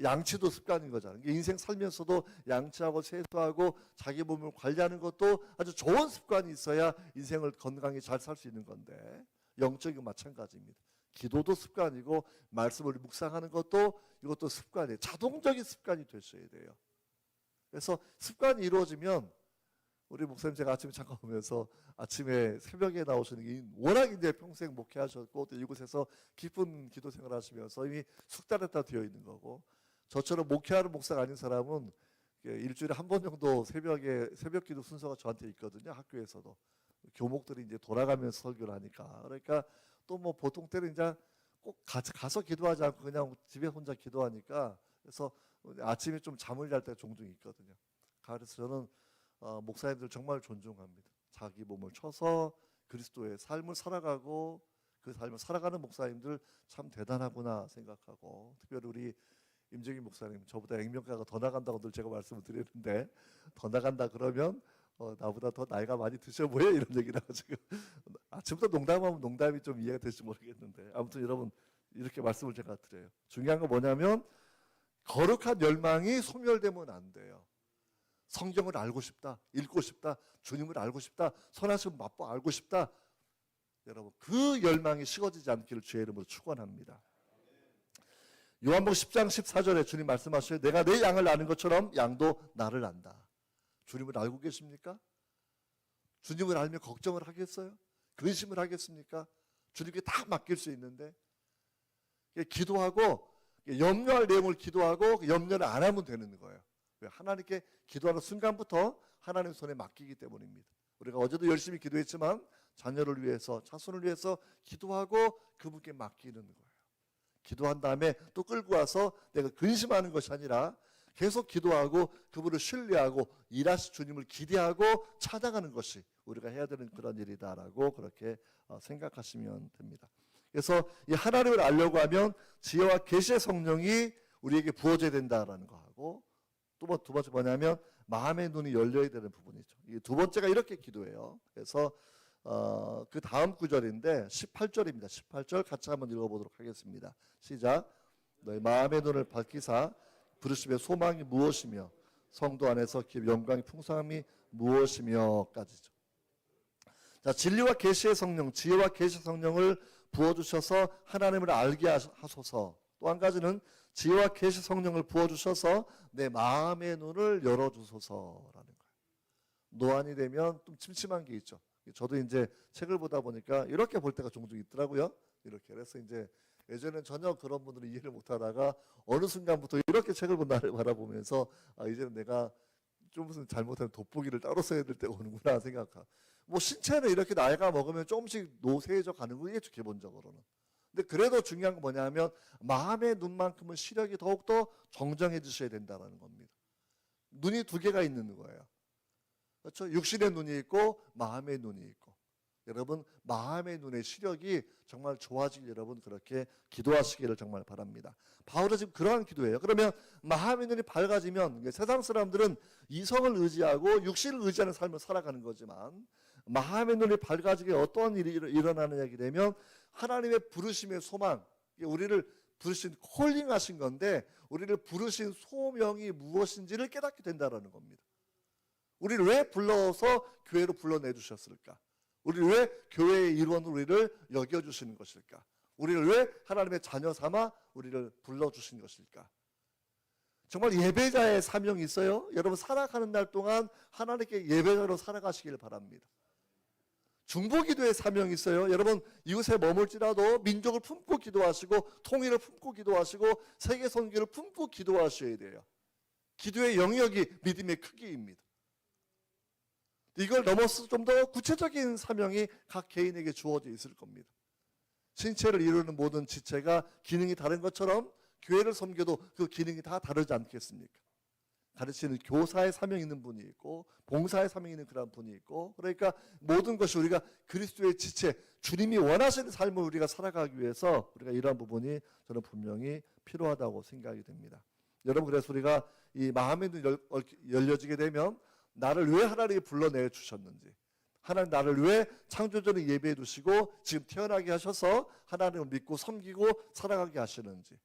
양치도 습관인 거잖아요. 인생 살면서도 양치하고 세수하고 자기 몸을 관리하는 것도 아주 좋은 습관이 있어야 인생을 건강히 잘 살 수 있는 건데, 영적인 마찬가지입니다. 기도도 습관이고 말씀을 묵상하는 것도 이것도 습관이에요. 자동적인 습관이 되셔야 돼요. 그래서 습관이 이루어지면, 우리 목사님 제가 아침에 잠깐 보면서 아침에 새벽에 나오시는 게 워낙 이제 평생 목회하셨고 또 이곳에서 깊은 기도 생활 하시면서 이미 숙달했다 되어 있는 거고, 저처럼 목회하는 목사가 아닌 사람은 일주일에 한 번 정도 새벽 기도 순서가 저한테 있거든요. 학교에서도 교목들이 이제 돌아가면서 설교를 하니까. 그러니까 또 뭐 보통 때는 이제 꼭 가서 기도하지 않고 그냥 집에 혼자 기도하니까, 그래서 아침에 좀 잠을 잘 때가 종종 있거든요. 그래서 저는 목사님들 정말 존중합니다. 자기 몸을 쳐서 그리스도의 삶을 살아가고 그 삶을 살아가는 목사님들 참 대단하구나 생각하고, 특별히 우리 임정희 목사님, 저보다 액면가가 더 나간다고 늘 제가 말씀을 드리는데, 더 나간다 그러면 나보다 더 나이가 많이 드셔 보여, 이런 얘기를 하고 아침부터 농담하면 농담이 좀 이해가 될지 모르겠는데, 아무튼 여러분 이렇게 말씀을 제가 드려요. 중요한 건 뭐냐면 거룩한 열망이 소멸되면 안 돼요. 성경을 알고 싶다, 읽고 싶다, 주님을 알고 싶다, 선하신 맛보 알고 싶다, 여러분 그 열망이 식어지지 않기를 주의 이름으로 축원합니다. 요한복음 10장 14절에 주님 말씀하셔요. 내가 내 양을 아는 것처럼 양도 나를 안다. 주님을 알고 계십니까? 주님을 알면 걱정을 하겠어요? 근심을 하겠습니까? 주님께 다 맡길 수 있는데, 기도하고 염려할 내용을 기도하고 염려를 안 하면 되는 거예요. 하나님께 기도하는 순간부터 하나님 손에 맡기기 때문입니다. 우리가 어제도 열심히 기도했지만 자녀를 위해서, 자손을 위해서 기도하고 그분께 맡기는 거예요. 기도한 다음에 또 끌고 와서 내가 근심하는 것이 아니라 계속 기도하고 그분을 신뢰하고 일하실 주님을 기대하고 찾아가는 것이 우리가 해야 되는 그런 일이다라고 그렇게 생각하시면 됩니다. 그래서 이 하나님을 알려고 하면 지혜와 계시의 성령이 우리에게 부어져야 된다라는 거 하고, 또 두 번째 뭐냐면 마음의 눈이 열려야 되는 부분이죠. 이 두 번째가 이렇게 기도해요. 그래서 그 다음 구절인데 18절입니다. 18절 같이 한번 읽어보도록 하겠습니다. 시작. 너희 마음의 눈을 밝히사 부르심의 소망이 무엇이며 성도 안에서 영광의 풍성함이 무엇이며까지죠. 자, 진리와 계시의 성령, 지혜와 계시의 성령을 부어주셔서 하나님을 알게 하소서. 또 한 가지는 지혜와 계시 성령을 부어주셔서 내 마음의 눈을 열어주소서라는 거예요. 노안이 되면 좀 침침한 게 있죠. 저도 이제 책을 보다 보니까 이렇게 볼 때가 종종 있더라고요. 이렇게. 그래서 이제 예전에는 전혀 그런 분들을 이해를 못하다가 어느 순간부터 이렇게 책을 나를 바라보면서 이제는 내가 좀 무슨 잘못하면 돋보기를 따로 써야 될 때가 오는구나 생각하. 뭐 신체는 이렇게 나이가 먹으면 조금씩 노쇠해져 가는 거예요, 기본적으로는. 근데 그래도 중요한 건 뭐냐면 마음의 눈만큼은 시력이 더욱더 정정해지셔야 된다는 겁니다. 눈이 두 개가 있는 거예요. 그렇죠? 육신의 눈이 있고 마음의 눈이 있고. 여러분 마음의 눈의 시력이 정말 좋아질 여러분 그렇게 기도하시기를 정말 바랍니다. 바울은 지금 그러한 기도예요. 그러면 마음의 눈이 밝아지면 세상 사람들은 이성을 의지하고 육신을 의지하는 삶을 살아가는 거지만 마음의 눈이 밝아지게 어떠한 일이 일어나느냐 되면 하나님의 부르심의 소망, 우리를 부르신 콜링하신 건데 우리를 부르신 소명이 무엇인지를 깨닫게 된다는 겁니다. 우리를 왜 불러서 교회로 불러내 주셨을까? 우리를 왜 교회의 일원으로 우리를 여겨주시는 것일까? 우리를 왜 하나님의 자녀 삼아 우리를 불러주신 것일까? 정말 예배자의 사명이 있어요. 여러분 살아가는 날 동안 하나님께 예배자로 살아가시길 바랍니다. 중보기도의 사명이 있어요. 여러분 이곳에 머물지라도 민족을 품고 기도하시고 통일을 품고 기도하시고 세계 선교를 품고 기도하셔야 돼요. 기도의 영역이 믿음의 크기입니다. 이걸 넘어서 좀 더 구체적인 사명이 각 개인에게 주어져 있을 겁니다. 신체를 이루는 모든 지체가 기능이 다른 것처럼 교회를 섬겨도 그 기능이 다 다르지 않겠습니까? 가르치는 교사의 사명이 있는 분이 있고 봉사의 사명이 있는 그런 분이 있고 그러니까 모든 것이 우리가 그리스도의 지체 주님이 원하시는 삶을 우리가 살아가기 위해서 우리가 이러한 부분이 저는 분명히 필요하다고 생각이 됩니다. 여러분 그래서 우리가 이 마음의 눈이 열려지게 되면 나를 왜 하나님이 불러내 주셨는지 하나님 나를 왜 창조전에 예배해 두시고 지금 태어나게 하셔서 하나님을 믿고 섬기고 살아가게 하시는지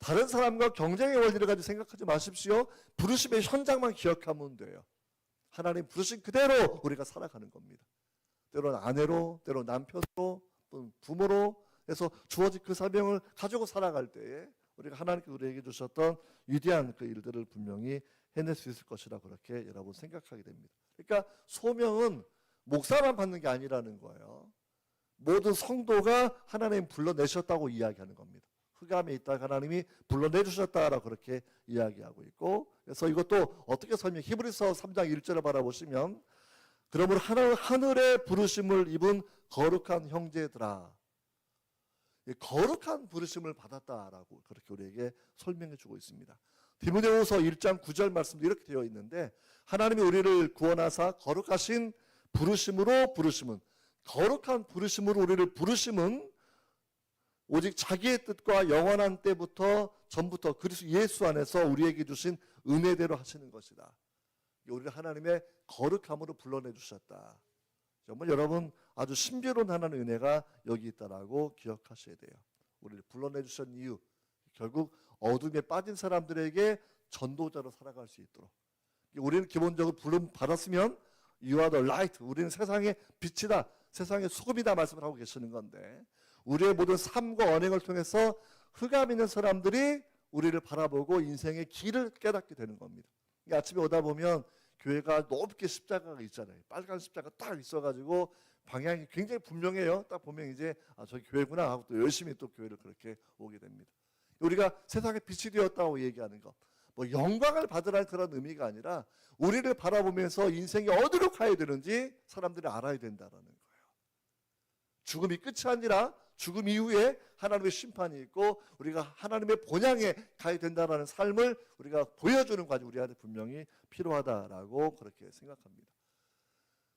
다른 사람과 경쟁의 원리를 가지고 생각하지 마십시오. 부르심의 현장만 기억하면 돼요. 하나님 부르신 그대로 우리가 살아가는 겁니다. 때로는 아내로 때로는 남편으로 부모로 해서 주어진 그 사명을 가지고 살아갈 때에 우리가 하나님께 우리에게 주셨던 위대한 그 일들을 분명히 해낼 수 있을 것이라 그렇게 여러분 생각하게 됩니다. 그러니까 소명은 목사만 받는 게 아니라는 거예요. 모든 성도가 하나님 불러내셨다고 이야기하는 겁니다. 흑암에 있다가 하나님이 불러내주셨다라고 그렇게 이야기하고 있고 그래서 이것도 어떻게 설명해 히브리서 3장 1절을 바라보시면 그러므로 하늘의 부르심을 입은 거룩한 형제들아 거룩한 부르심을 받았다라고 그렇게 우리에게 설명해 주고 있습니다. 디모데후서 1장 9절 말씀도 이렇게 되어 있는데 하나님이 우리를 구원하사 거룩하신 부르심으로 부르심은 거룩한 부르심으로 우리를 부르심은 오직 자기의 뜻과 영원한 때부터 전부터 그리스도 예수 안에서 우리에게 주신 은혜대로 하시는 것이다. 우리를 하나님의 거룩함으로 불러내 주셨다. 정말 여러분 아주 신비로운 하나님의 은혜가 여기 있다라고 기억하셔야 돼요. 우리를 불러내 주신 이유 결국 어둠에 빠진 사람들에게 전도자로 살아갈 수 있도록 우리는 기본적으로 부름 받았으면 You are the light. 우리는 세상의 빛이다. 세상의 소금이다 말씀을 하고 계시는 건데 우리의 모든 삶과 언행을 통해서 흑암 있는 사람들이 우리를 바라보고 인생의 길을 깨닫게 되는 겁니다. 아침에 오다 보면 교회가 높게 십자가가 있잖아요. 빨간 십자가 딱 있어가지고 방향이 굉장히 분명해요. 딱 보면 이제 저기 교회구나 하고 또 열심히 또 교회를 그렇게 오게 됩니다. 우리가 세상의 빛이 되었다고 얘기하는 것, 뭐 영광을 받으라는 그런 의미가 아니라 우리를 바라보면서 인생이 어디로 가야 되는지 사람들이 알아야 된다는 거예요. 죽음이 끝이 아니라 죽음 이후에 하나님의 심판이 있고 우리가 하나님의 본향에 가야 된다는 삶을 우리가 보여주는 과정이 우리한테 분명히 필요하다라고 그렇게 생각합니다.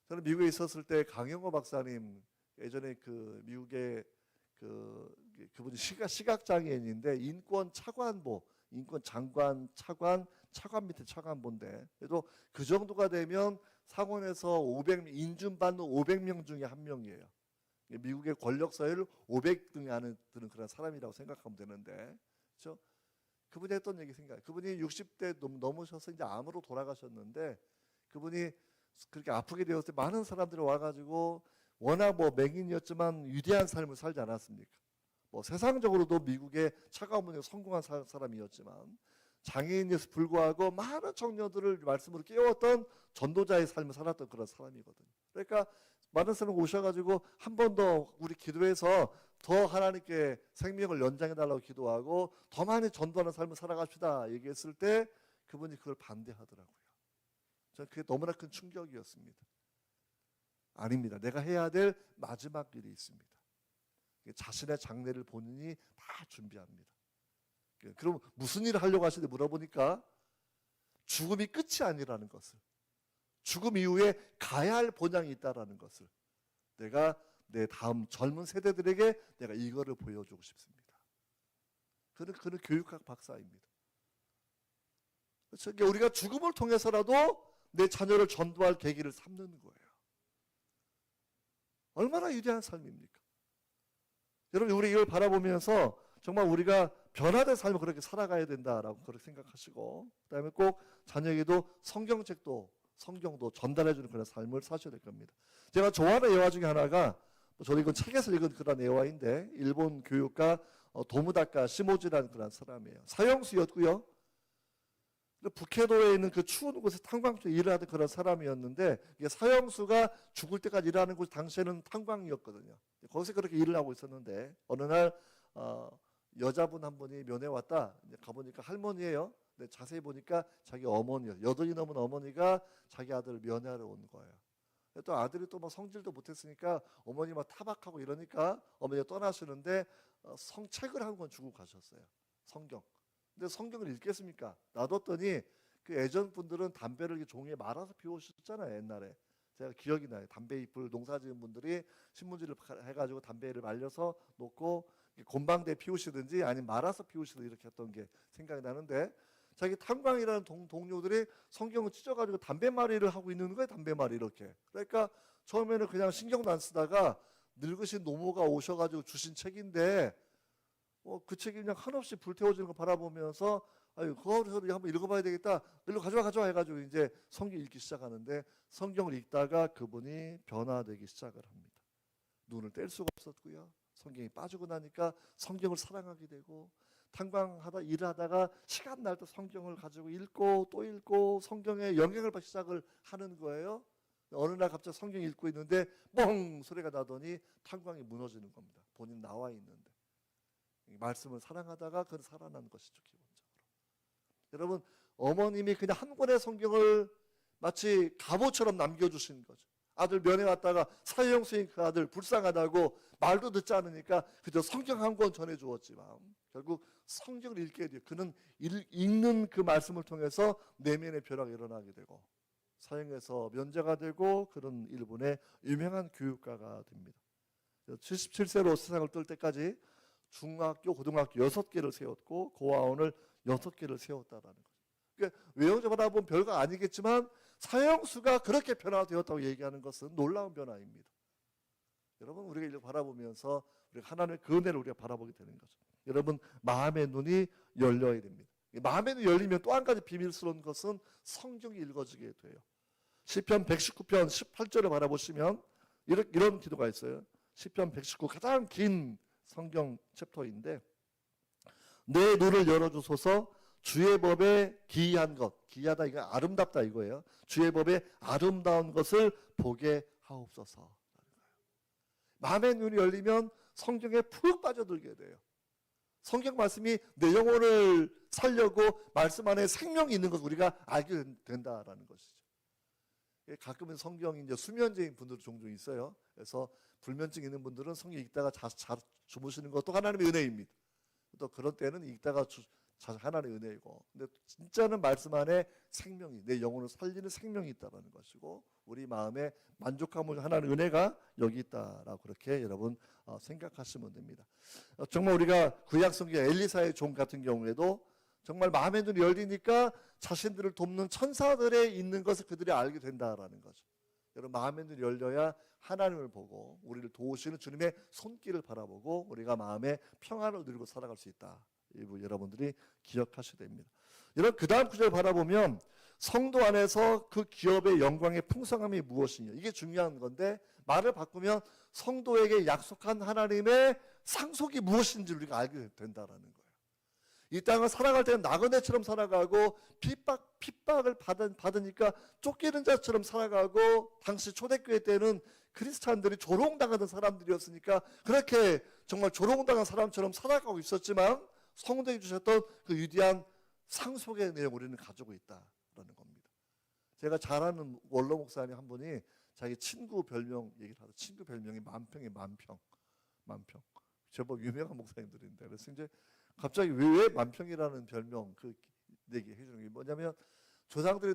저는 미국에 있었을 때 강영호 박사님 예전에 그 미국의 그분이 시각장애인인데 인권 차관보, 인권 장관 차관 밑에 차관보인데 그래도 그 정도가 되면 상원에서 인준받는 500명 중에 한 명이에요. 미국의 권력 사회를 500등에 안에 드는 그런 사람이라고 생각하면 되는데, 그렇죠? 그분이 했던 얘기 생각해요. 그분이 60대 넘으셔서 이제 암으로 돌아가셨는데, 그분이 그렇게 아프게 되었을 때 많은 사람들이 와가지고 워낙 뭐 맹인이었지만 위대한 삶을 살지 않았습니까? 뭐 세상적으로도 미국의 차가운 문에 성공한 사람이었지만 장애인에서 불구하고 많은 청년들을 말씀으로 깨웠던 전도자의 삶을 살았던 그런 사람이거든요. 그러니까 많은 사람 오셔가지고 한 번 더 우리 기도해서 더 하나님께 생명을 연장해달라고 기도하고 더 많이 전도하는 삶을 살아갑시다 얘기했을 때 그분이 그걸 반대하더라고요. 저는 그게 너무나 큰 충격이었습니다. 아닙니다. 내가 해야 될 마지막 일이 있습니다. 자신의 장래를 본인이 다 준비합니다. 그럼 무슨 일을 하려고 하시는지 물어보니까 죽음이 끝이 아니라는 것을, 죽음 이후에 가야 할 본향이 있다라는 것을 내가 내 다음 젊은 세대들에게 내가 이거를 보여주고 싶습니다. 그는 교육학 박사입니다. 그래서 우리가 죽음을 통해서라도 내 자녀를 전도할 계기를 삼는 거예요. 얼마나 위대한 삶입니까? 여러분, 우리 이걸 바라보면서 정말 우리가 변화된 삶을 그렇게 살아가야 된다라고 그렇게 생각하시고, 그다음에 꼭 자녀에게도 성경도 전달해주는 그런 삶을 사셔야 될 겁니다. 제가 좋아하는 예화 중에 하나가, 저도 이건 책에서 읽은 그런 예화인데, 일본 교육가 도무다카 시모지라는 그런 사람이에요. 사형수였고요. 북해도에 있는 그 추운 곳에 탄광촌에 일을 하던 그런 사람이었는데, 이게 사형수가 죽을 때까지 일하는 곳이 당시에는 탄광이었거든요. 거기서 그렇게 일을 하고 있었는데, 어느 날 여자분 한 분이 면회 왔다. 가보니까 할머니예요. 근데 자세히 보니까 자기 어머니예요. 80이 넘은 어머니가 자기 아들을 면회하러 온 거예요. 또 아들이 또 뭐 성질도 못했으니까 어머니 막 타박하고 이러니까 어머니가 떠나시는데 책을 한 권 주고 가셨어요. 성경. 근데 성경을 읽겠습니까? 놔뒀더니 그 예전 분들은 담배를 종이에 말아서 피우셨잖아요. 옛날에. 제가 기억이 나요. 담배 잎을 농사지은 분들이 신문지를 해가지고 담배를 말려서 놓고 곤방대에 피우시든지 아니면 말아서 피우시든지 이렇게 했던 게 생각이 나는데, 자기 탄광이라는 동료들이 성경을 찢어가지고 담배말이를 하고 있는 거예요. 담배말이 이렇게. 그러니까 처음에는 그냥 신경도 안 쓰다가 늙으신 노모가 오셔가지고 주신 책인데 그 책이 그냥 한없이 불태워지는 거 바라보면서 아유, 그거를 한번 읽어봐야 되겠다. 일로 가져와 해가지고 이제 성경 읽기 시작하는데, 성경을 읽다가 그분이 변화되기 시작을 합니다. 눈을 뗄 수가 없었고요. 성경이 빠지고 나니까 성경을 사랑하게 되고, 탄광하다 일을 하다가 시간 날 때 성경을 가지고 읽고 또 읽고 성경에 영향을 받기 시작을 하는 거예요. 어느 날 갑자기 성경 읽고 있는데 뻥 소리가 나더니 탄광이 무너지는 겁니다. 본인 나와 있는데. 말씀을 사랑하다가 그건 살아난 것이죠, 기본적으로. 여러분, 어머님이 그냥 한 권의 성경을 마치 갑옷처럼 남겨주신 거죠. 아들 면회 왔다가 사형수인 그 아들 불쌍하다고 말도 듣지 않으니까 그저 성경 한 권 전해주었지만 결국 성경을 읽게 돼요. 그는 읽는 그 말씀을 통해서 내면의 변화가 일어나게 되고 사형에서 면제가 되고 그런 일본의 유명한 교육가가 됩니다. 77세로 세상을 뜰 때까지 중학교, 고등학교 6개를 세웠고 고아원을 6개를 세웠다라는 거죠. 그러니까 외형적 바라보면 별거 아니겠지만 사형수가 그렇게 변화되었다고 얘기하는 것은 놀라운 변화입니다. 여러분, 우리가 이걸 바라보면서 우리가 하나님의 그 은혜를 우리가 바라보게 되는 거죠. 여러분, 마음의 눈이 열려야 됩니다. 마음의 눈이 열리면 또 한 가지 비밀스러운 것은 성경이 읽어지게 돼요. 시편 119편 18절을 바라보시면 이런 기도가 있어요. 시편 119 가장 긴 성경 챕터인데, 내 눈을 열어주소서. 주의 법에 기이한 것, 기이하다 이거 아름답다 이거예요. 주의 법에 아름다운 것을 보게 하옵소서. 마음의 눈이 열리면 성경에 푹 빠져들게 돼요. 성경 말씀이 내 영혼을 살려고 말씀 안에 생명이 있는 것을 우리가 알게 된다라는 것이죠. 가끔은 성경이 이제 수면제인 분들도 종종 있어요. 그래서 불면증 있는 분들은 성경 읽다가 잘 주무시는 것도 하나님의 은혜입니다. 또 그런 때는 읽다가 하나님의 은혜이고, 근데 진짜는 말씀 안에 생명이, 내 영혼을 살리는 생명이 있다는 것이고 우리 마음에 만족함을 하나님의 은혜가 여기 있다라고 그렇게 여러분 생각하시면 됩니다. 정말 우리가 구약 성경 엘리사의 종 같은 경우에도 정말 마음의 눈이 열리니까 자신들을 돕는 천사들에 있는 것을 그들이 알게 된다라는 거죠. 여러분, 마음의 눈이 열려야 하나님을 보고 우리를 도우시는 주님의 손길을 바라보고 우리가 마음의 평안을 누리고 살아갈 수 있다. 여러분들이 기억하셔야 됩니다. 여러분, 그 다음 구절 바라보면 성도 안에서 그 기업의 영광의 풍성함이 무엇이냐, 이게 중요한 건데, 말을 바꾸면 성도에게 약속한 하나님의 상속이 무엇인지 우리가 알게 된다라는 거예요. 이 땅을 살아갈 때는 나그네처럼 살아가고 핍박을 받으니까 쫓기는 자처럼 살아가고, 당시 초대교회 때는 크리스찬들이 조롱당하는 사람들이었으니까 그렇게 정말 조롱당한 사람처럼 살아가고 있었지만, 성도에게 주셨던 그 위대한 상속의 내용을 우리는 가지고 있다라는 겁니다. 제가 잘 아는 원로 목사님 한 분이 자기 친구 별명 얘기를 하죠. 친구 별명이 만평이 만평. 제법 유명한 목사님들인데, 그래서 이제 갑자기 왜 만평이라는 별명 그 얘기 해주는 게 뭐냐면, 조상들이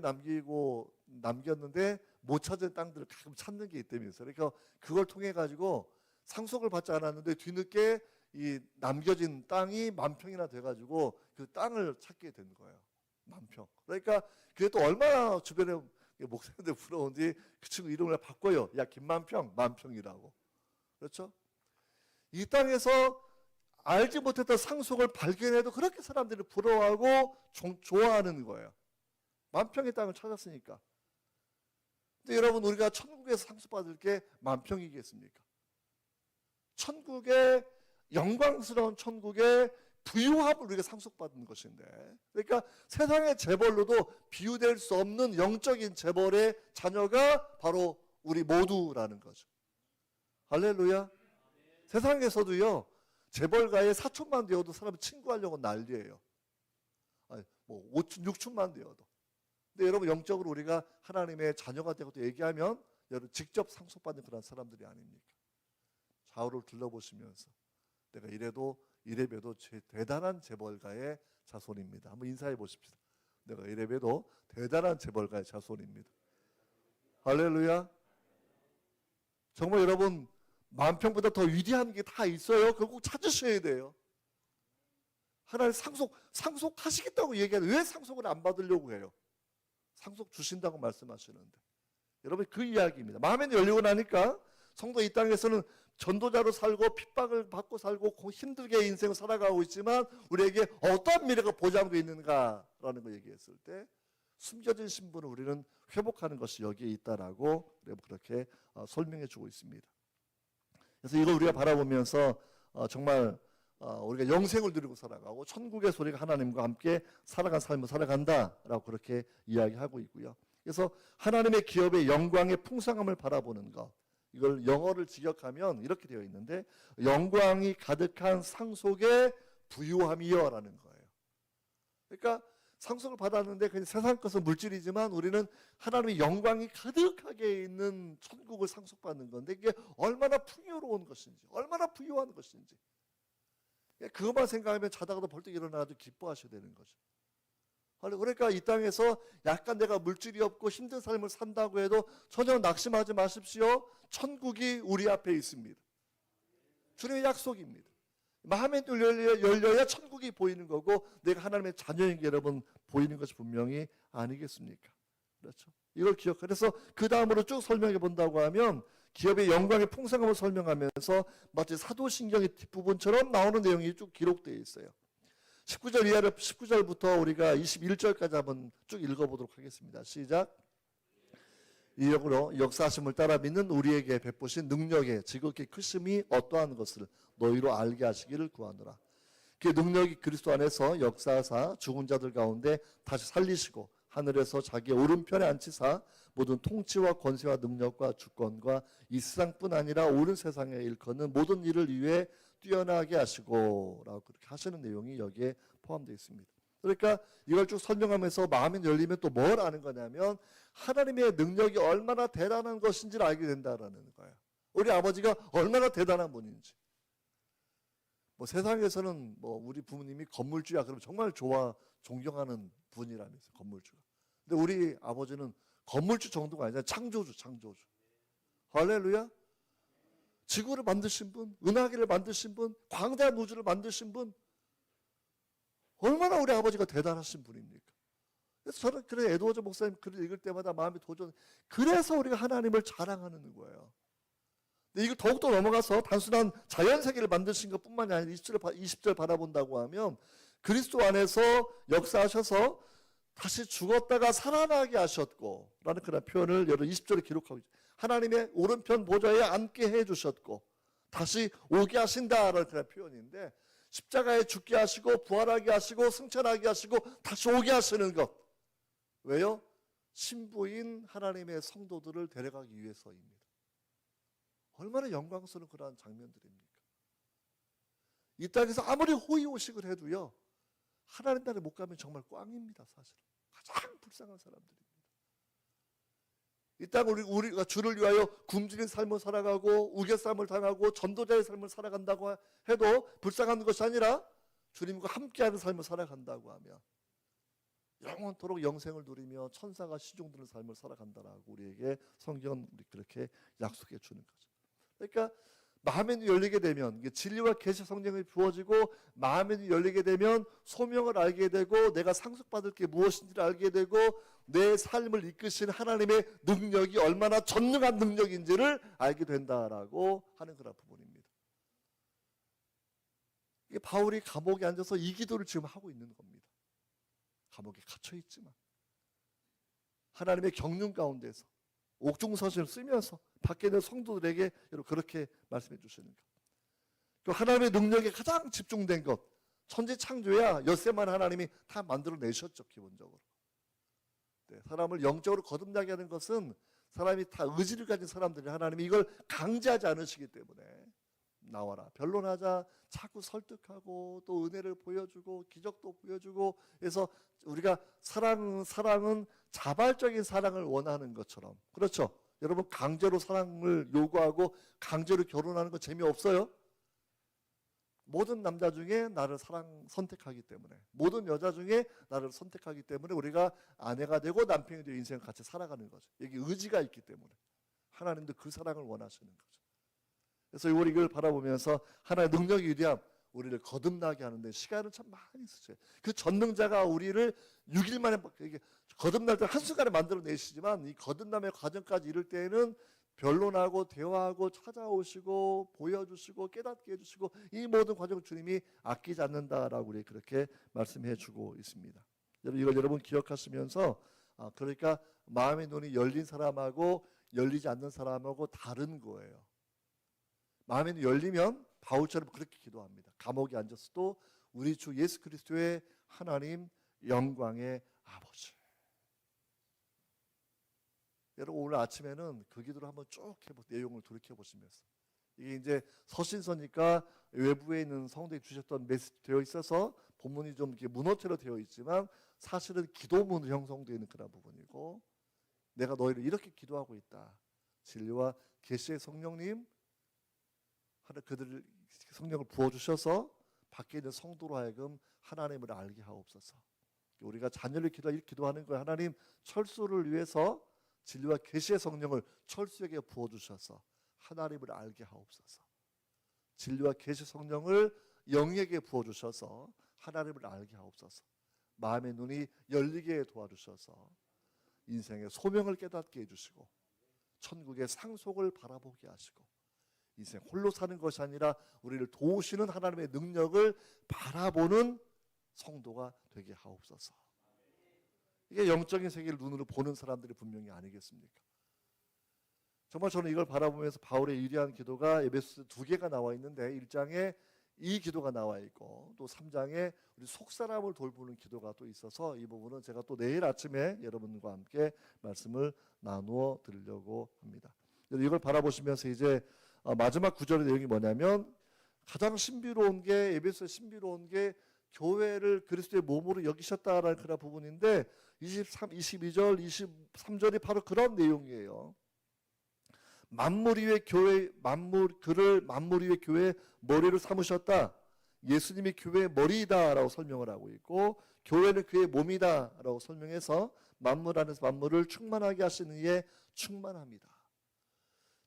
남겼는데 못 찾은 땅들을 가끔 찾는 게 있다면서, 그러니까 그걸 통해 가지고 상속을 받지 않았는데 뒤늦게 이 남겨진 땅이 만평이나 돼가지고 그 땅을 찾게 된 거예요. 만평. 그러니까 그게 또 얼마나 주변에 목사님들 부러운지 그 친구 이름을 바꿔요. 야, 김만평, 만평이라고. 그렇죠? 이 땅에서 알지 못했던 상속을 발견해도 그렇게 사람들이 부러워하고 좋아하는 거예요. 만평의 땅을 찾았으니까. 근데 여러분, 우리가 천국에서 상속받을 게 만평이겠습니까? 천국의 영광스러운 천국의 부유함을 우리가 상속받은 것인데, 그러니까 세상의 재벌로도 비유될 수 없는 영적인 재벌의 자녀가 바로 우리 모두라는 거죠. 할렐루야. 세상에서도요, 재벌가에 4촌만 되어도 사람이 친구하려고 난리예요. 아니, 뭐 5촌, 6촌만 되어도. 근데 여러분, 영적으로 우리가 하나님의 자녀가 되고 또 얘기하면 여러분 직접 상속받는 그런 사람들이 아닙니까? 좌우를 둘러보시면서 내가 이래봬도 대단한 재벌가의 자손입니다. 한번 인사해 보십시다. 내가 이래봬도 대단한 재벌가의 자손입니다. 할렐루야. 정말 여러분, 만평보다 더 위대한 게 다 있어요. 그거 꼭 찾으셔야 돼요. 하나님 상속하시겠다고 얘기하는데 왜 상속을 안 받으려고 해요? 상속 주신다고 말씀하시는데, 여러분 그 이야기입니다. 마음에 열리고 나니까 성도 이 땅에서는 전도자로 살고 핍박을 받고 살고 힘들게 인생을 살아가고 있지만 우리에게 어떤 미래가 보장되어 있는가라는 걸 얘기했을 때, 숨겨진 신분을 우리는 회복하는 것이 여기에 있다라고 그렇게 설명해 주고 있습니다. 그래서 이걸 우리가 바라보면서 정말 우리가 영생을 누리고 살아가고 천국의 소리가 하나님과 함께 살아간 삶을 살아간다라고 그렇게 이야기하고 있고요. 그래서 하나님의 기업의 영광의 풍성함을 바라보는 것, 이걸 영어를 직역하면 이렇게 되어 있는데, 영광이 가득한 상속의 부유함이여라는 거예요. 그러니까 상속을 받았는데 그냥 세상 것은 물질이지만 우리는 하나님의 영광이 가득하게 있는 천국을 상속받는 건데, 이게 얼마나 풍요로운 것인지, 얼마나 부유한 것인지, 그것만 생각하면 자다가도 벌떡 일어나도 기뻐하셔야 되는 거죠. 그러니까 이 땅에서 약간 내가 물질이 없고 힘든 삶을 산다고 해도 전혀 낙심하지 마십시오. 천국이 우리 앞에 있습니다. 주님의 약속입니다. 마음에 열려야 천국이 보이는 거고, 내가 하나님의 자녀인 게 여러분 보이는 것이 분명히 아니겠습니까? 그렇죠? 이걸 그래서 그 다음으로 쭉 설명해 본다고 하면, 기업의 영광의 풍성함을 설명하면서 마치 사도신경의 뒷부분처럼 나오는 내용이 쭉 기록되어 있어요. 19절부터 우리가 21절까지 한번 쭉 읽어보도록 하겠습니다. 시작. 이 역으로 역사하심을 따라 믿는 우리에게 베푸신 능력의 지극히 크심이 어떠한 것을 너희로 알게 하시기를 구하노라. 그 능력이 그리스도 안에서 역사하사 죽은 자들 가운데 다시 살리시고 하늘에서 자기의 오른편에 앉히사 모든 통치와 권세와 능력과 주권과 이 세상뿐 아니라 온 세상에 일컫는 모든 일을 위해 뛰어나게 하시고 라고 그렇게 하시는 내용이 여기에 포함되어 있습니다. 그러니까 이걸 쭉 설명하면서 마음이 열리면 또 뭘 아는 거냐면, 하나님의 능력이 얼마나 대단한 것인지를 알게 된다라는 거예요. 우리 아버지가 얼마나 대단한 분인지. 뭐 세상에서는 뭐 우리 부모님이 건물주야 그러면 정말 존경하는 분이라면서, 건물주가. 근데 우리 아버지는 건물주 정도가 아니라 창조주. 할렐루야. 지구를 만드신 분, 은하계를 만드신 분, 광대한 우주를 만드신 분, 얼마나 우리 아버지가 대단하신 분입니까? 그래서 저는 그래 에드워즈 목사님 글을 읽을 때마다 마음이 도전. 그래서 우리가 하나님을 자랑하는 거예요. 근데 이거 더욱더 넘어가서 단순한 자연세계를 만드신 것뿐만이 아니라 20절 바라본다고 하면, 그리스도 안에서 역사하셔서 다시 죽었다가 살아나게 하셨고 라는 그런 표현을 여러분 20절에 기록하고 있죠. 하나님의 오른편 보좌에 앉게 해주셨고 다시 오게 하신다라는 그런 표현인데, 십자가에 죽게 하시고 부활하게 하시고 승천하게 하시고 다시 오게 하시는 것. 왜요? 신부인 하나님의 성도들을 데려가기 위해서입니다. 얼마나 영광스러운 그러한 장면들입니까? 이 땅에서 아무리 호의호식을 해도요, 하나님 나라에 못 가면 정말 꽝입니다. 사실은 가장 불쌍한 사람들입니다. 이 땅 우리가 주를 위하여 굶주린 삶을 살아가고 우겨쌈을 당하고 전도자의 삶을 살아간다고 해도 불쌍한 것이 아니라 주님과 함께하는 삶을 살아간다고 하면 영원토록 영생을 누리며 천사가 시종드는 삶을 살아간다라고 우리에게 성경은 그렇게 약속해 주는 거죠. 그러니까 마음의 눈이 열리게 되면 진리와 계시 성령이 부어지고 마음의 눈이 열리게 되면 소명을 알게 되고 내가 상속받을 게 무엇인지를 알게 되고 내 삶을 이끄신 하나님의 능력이 얼마나 전능한 능력인지를 알게 된다라고 하는 그런 부분입니다. 이게 바울이 감옥에 앉아서 이 기도를 지금 하고 있는 겁니다. 감옥에 갇혀 있지만 하나님의 경륜 가운데서 옥중서신을 쓰면서 밖에 있는 성도들에게 그렇게 말씀해 주시는 것. 하나님의 능력에 가장 집중된 것. 천지 창조야 엿새만 하나님이 다 만들어내셨죠. 기본적으로. 네, 사람을 영적으로 거듭나게 하는 것은 사람이 다 의지를 가진 사람들이 하나님이 이걸 강제하지 않으시기 때문에 나와라 변론하자 자꾸 설득하고 또 은혜를 보여주고 기적도 보여주고 해서 우리가 사랑은 자발적인 사랑을 원하는 것처럼 그렇죠. 여러분 강제로 사랑을 요구하고 강제로 결혼하는 거 재미없어요? 모든 남자 중에 나를 선택하기 때문에 모든 여자 중에 나를 선택하기 때문에 우리가 아내가 되고 남편이 되어 인생을 같이 살아가는 거죠. 여기 의지가 있기 때문에 하나님도 그 사랑을 원하시는 거죠. 그래서 우리 이걸 바라보면서 하나의 능력이 위대함 우리를 거듭나게 하는데 시간을 참 많이 쓰죠. 그 전능자가 우리를 6일 만에 거듭날 때 한순간에 만들어내시지만 이 거듭남의 과정까지 이를 때에는 변론하고 대화하고 찾아오시고 보여주시고 깨닫게 해주시고 이 모든 과정을 주님이 아끼지 않는다라고 우리 그렇게 말씀해 주고 있습니다. 이걸 여러분 기억하시면서 그러니까 마음의 눈이 열린 사람하고 열리지 않는 사람하고 다른 거예요. 마음의 눈이 열리면 바울처럼 그렇게 기도합니다. 감옥에 앉았어도 우리 주 예수 그리스도의 하나님 영광의 아버지. 여러분 오늘 아침에는 그 기도를 한번 쭉 내용을 돌이켜 보시면서 이게 이제 서신서니까 외부에 있는 성도에 주셨던 메시지 되어 있어서 본문이 좀 이렇게 문어체로 되어 있지만 사실은 기도문으로 형성되어 있는 그런 부분이고 내가 너희를 이렇게 기도하고 있다. 진리와 계시의 성령님 그들을 성령을 부어주셔서 밖에 있는 성도로 하여금 하나님을 알게 하옵소서. 우리가 자녀를 기도하는 거예요. 하나님 철수를 위해서 진리와 계시의 성령을 철수에게 부어주셔서 하나님을 알게 하옵소서. 진리와 계시 성령을 영에게 부어주셔서 하나님을 알게 하옵소서. 마음의 눈이 열리게 도와주셔서 인생의 소명을 깨닫게 해주시고 천국의 상속을 바라보게 하시고 인생 홀로 사는 것이 아니라 우리를 도우시는 하나님의 능력을 바라보는 성도가 되게 하옵소서. 이게 영적인 세계를 눈으로 보는 사람들이 분명히 아니겠습니까? 정말 저는 이걸 바라보면서 바울의 위대한 기도가 에베소서 2개가 나와 있는데 1장에 이 기도가 나와 있고 또 3장에 우리 속사람을 돌보는 기도가 또 있어서 이 부분은 제가 또 내일 아침에 여러분과 함께 말씀을 나누어 드리려고 합니다. 이걸 바라보시면서 이제 마지막 구절의 내용이 뭐냐면 가장 신비로운 게 에베소의 신비로운 게 교회를 그리스도의 몸으로 여기셨다라는 그런 부분인데 22절, 23절이 바로 그런 내용이에요. 만물 위의 교회, 그를 만물 위의 교회의 머리로 삼으셨다. 예수님이 교회의 머리이다라고 설명을 하고 있고 교회는 그의 몸이다라고 설명해서 만물 안에서 만물을 충만하게 하시는 이에 충만합니다.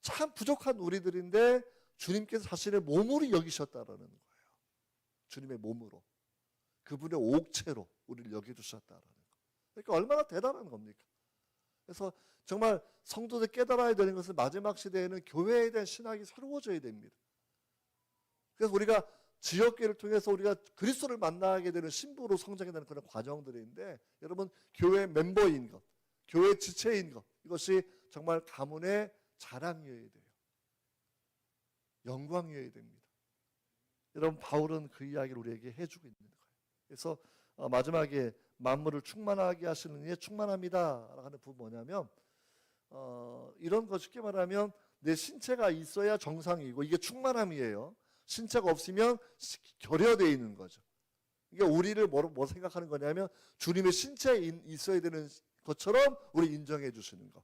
참 부족한 우리들인데 주님께서 자신의 몸으로 여기셨다라는 거예요. 주님의 몸으로. 그분의 옥체로 우리를 여겨주셨다라는 거. 그러니까 얼마나 대단한 겁니까? 그래서 정말 성도들 깨달아야 되는 것은 마지막 시대에는 교회에 대한 신학이 새로워져야 됩니다. 그래서 우리가 지역교회를 통해서 우리가 그리스도를 만나게 되는 신부로 성장해 되는 그런 과정들인데 여러분 교회 멤버인 것, 교회 지체인 것 이것이 정말 가문의 자랑이어야 돼요. 영광이어야 됩니다. 여러분 바울은 그 이야기를 우리에게 해주고 있는 거예요. 그래서 마지막에 만물을 충만하게 하시는 이에 충만합니다 하는 부분 뭐냐면 이런 거 쉽게 말하면 내 신체가 있어야 정상이고 이게 충만함이에요. 신체가 없으면 결여되어 있는 거죠. 이게 우리를 뭐 생각하는 거냐면 주님의 신체에 있어야 되는 것처럼 우리 인정해 주시는 거.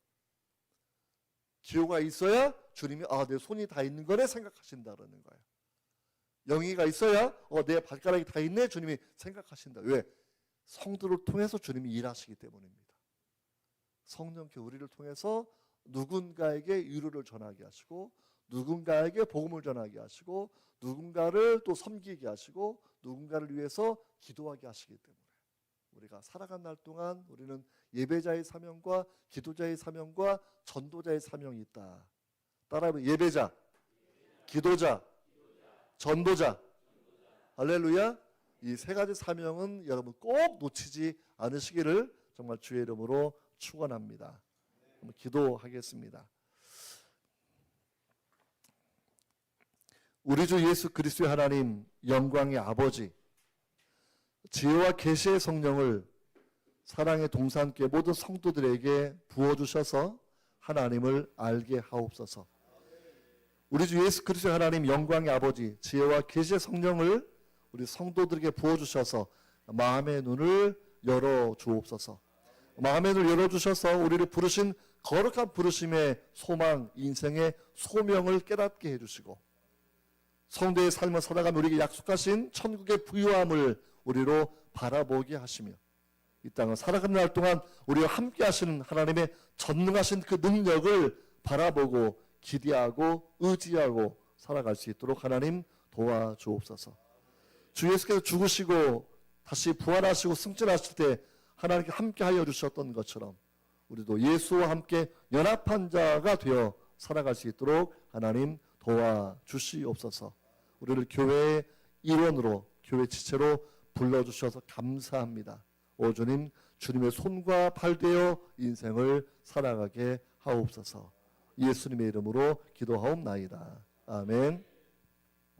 기호가 있어야 주님이 내 손이 다 있는 거네 생각하신다라는 거예요. 영이가 있어야 내 발가락이 다 있네 주님이 생각하신다. 왜? 성도를 통해서 주님이 일하시기 때문입니다. 성령께 우리를 통해서 누군가에게 위로를 전하게 하시고 누군가에게 복음을 전하게 하시고 누군가를 또 섬기게 하시고 누군가를 위해서 기도하게 하시기 때문에 우리가 살아간 날 동안 우리는 예배자의 사명과 기도자의 사명과 전도자의 사명이 있다. 따라하면 예배자, 기도자, 전도자. 할렐루야. 이 세 가지 사명은 여러분 꼭 놓치지 않으시기를 정말 주의 이름으로 축원합니다. 기도하겠습니다. 우리 주 예수 그리스도의 하나님 영광의 아버지 지혜와 계시의 성령을 사랑의 동산께 모든 성도들에게 부어주셔서 하나님을 알게 하옵소서. 우리 주 예수 그리스도의 하나님 영광의 아버지 지혜와 계시의 성령을 우리 성도들에게 부어주셔서 마음의 눈을 열어주옵소서. 마음의 눈을 열어주셔서 우리를 부르신 거룩한 부르심의 소망, 인생의 소명을 깨닫게 해주시고 성도의 삶을 살아가며 우리에게 약속하신 천국의 부유함을 우리로 바라보게 하시며 이 땅을 살아가는 날 동안 우리와 함께 하시는 하나님의 전능하신 그 능력을 바라보고 기대하고 의지하고 살아갈 수 있도록 하나님 도와주옵소서. 주 예수께서 죽으시고 다시 부활하시고 승천하실 때 하나님께 함께 하여 주셨던 것처럼 우리도 예수와 함께 연합한 자가 되어 살아갈 수 있도록 하나님 도와주시옵소서. 우리를 교회의 일원으로 교회 지체로 불러주셔서 감사합니다. 오 주님, 주님의 손과 발 되어 인생을 살아가게 하옵소서. 예수님의 이름으로 기도하옵나이다. 아멘.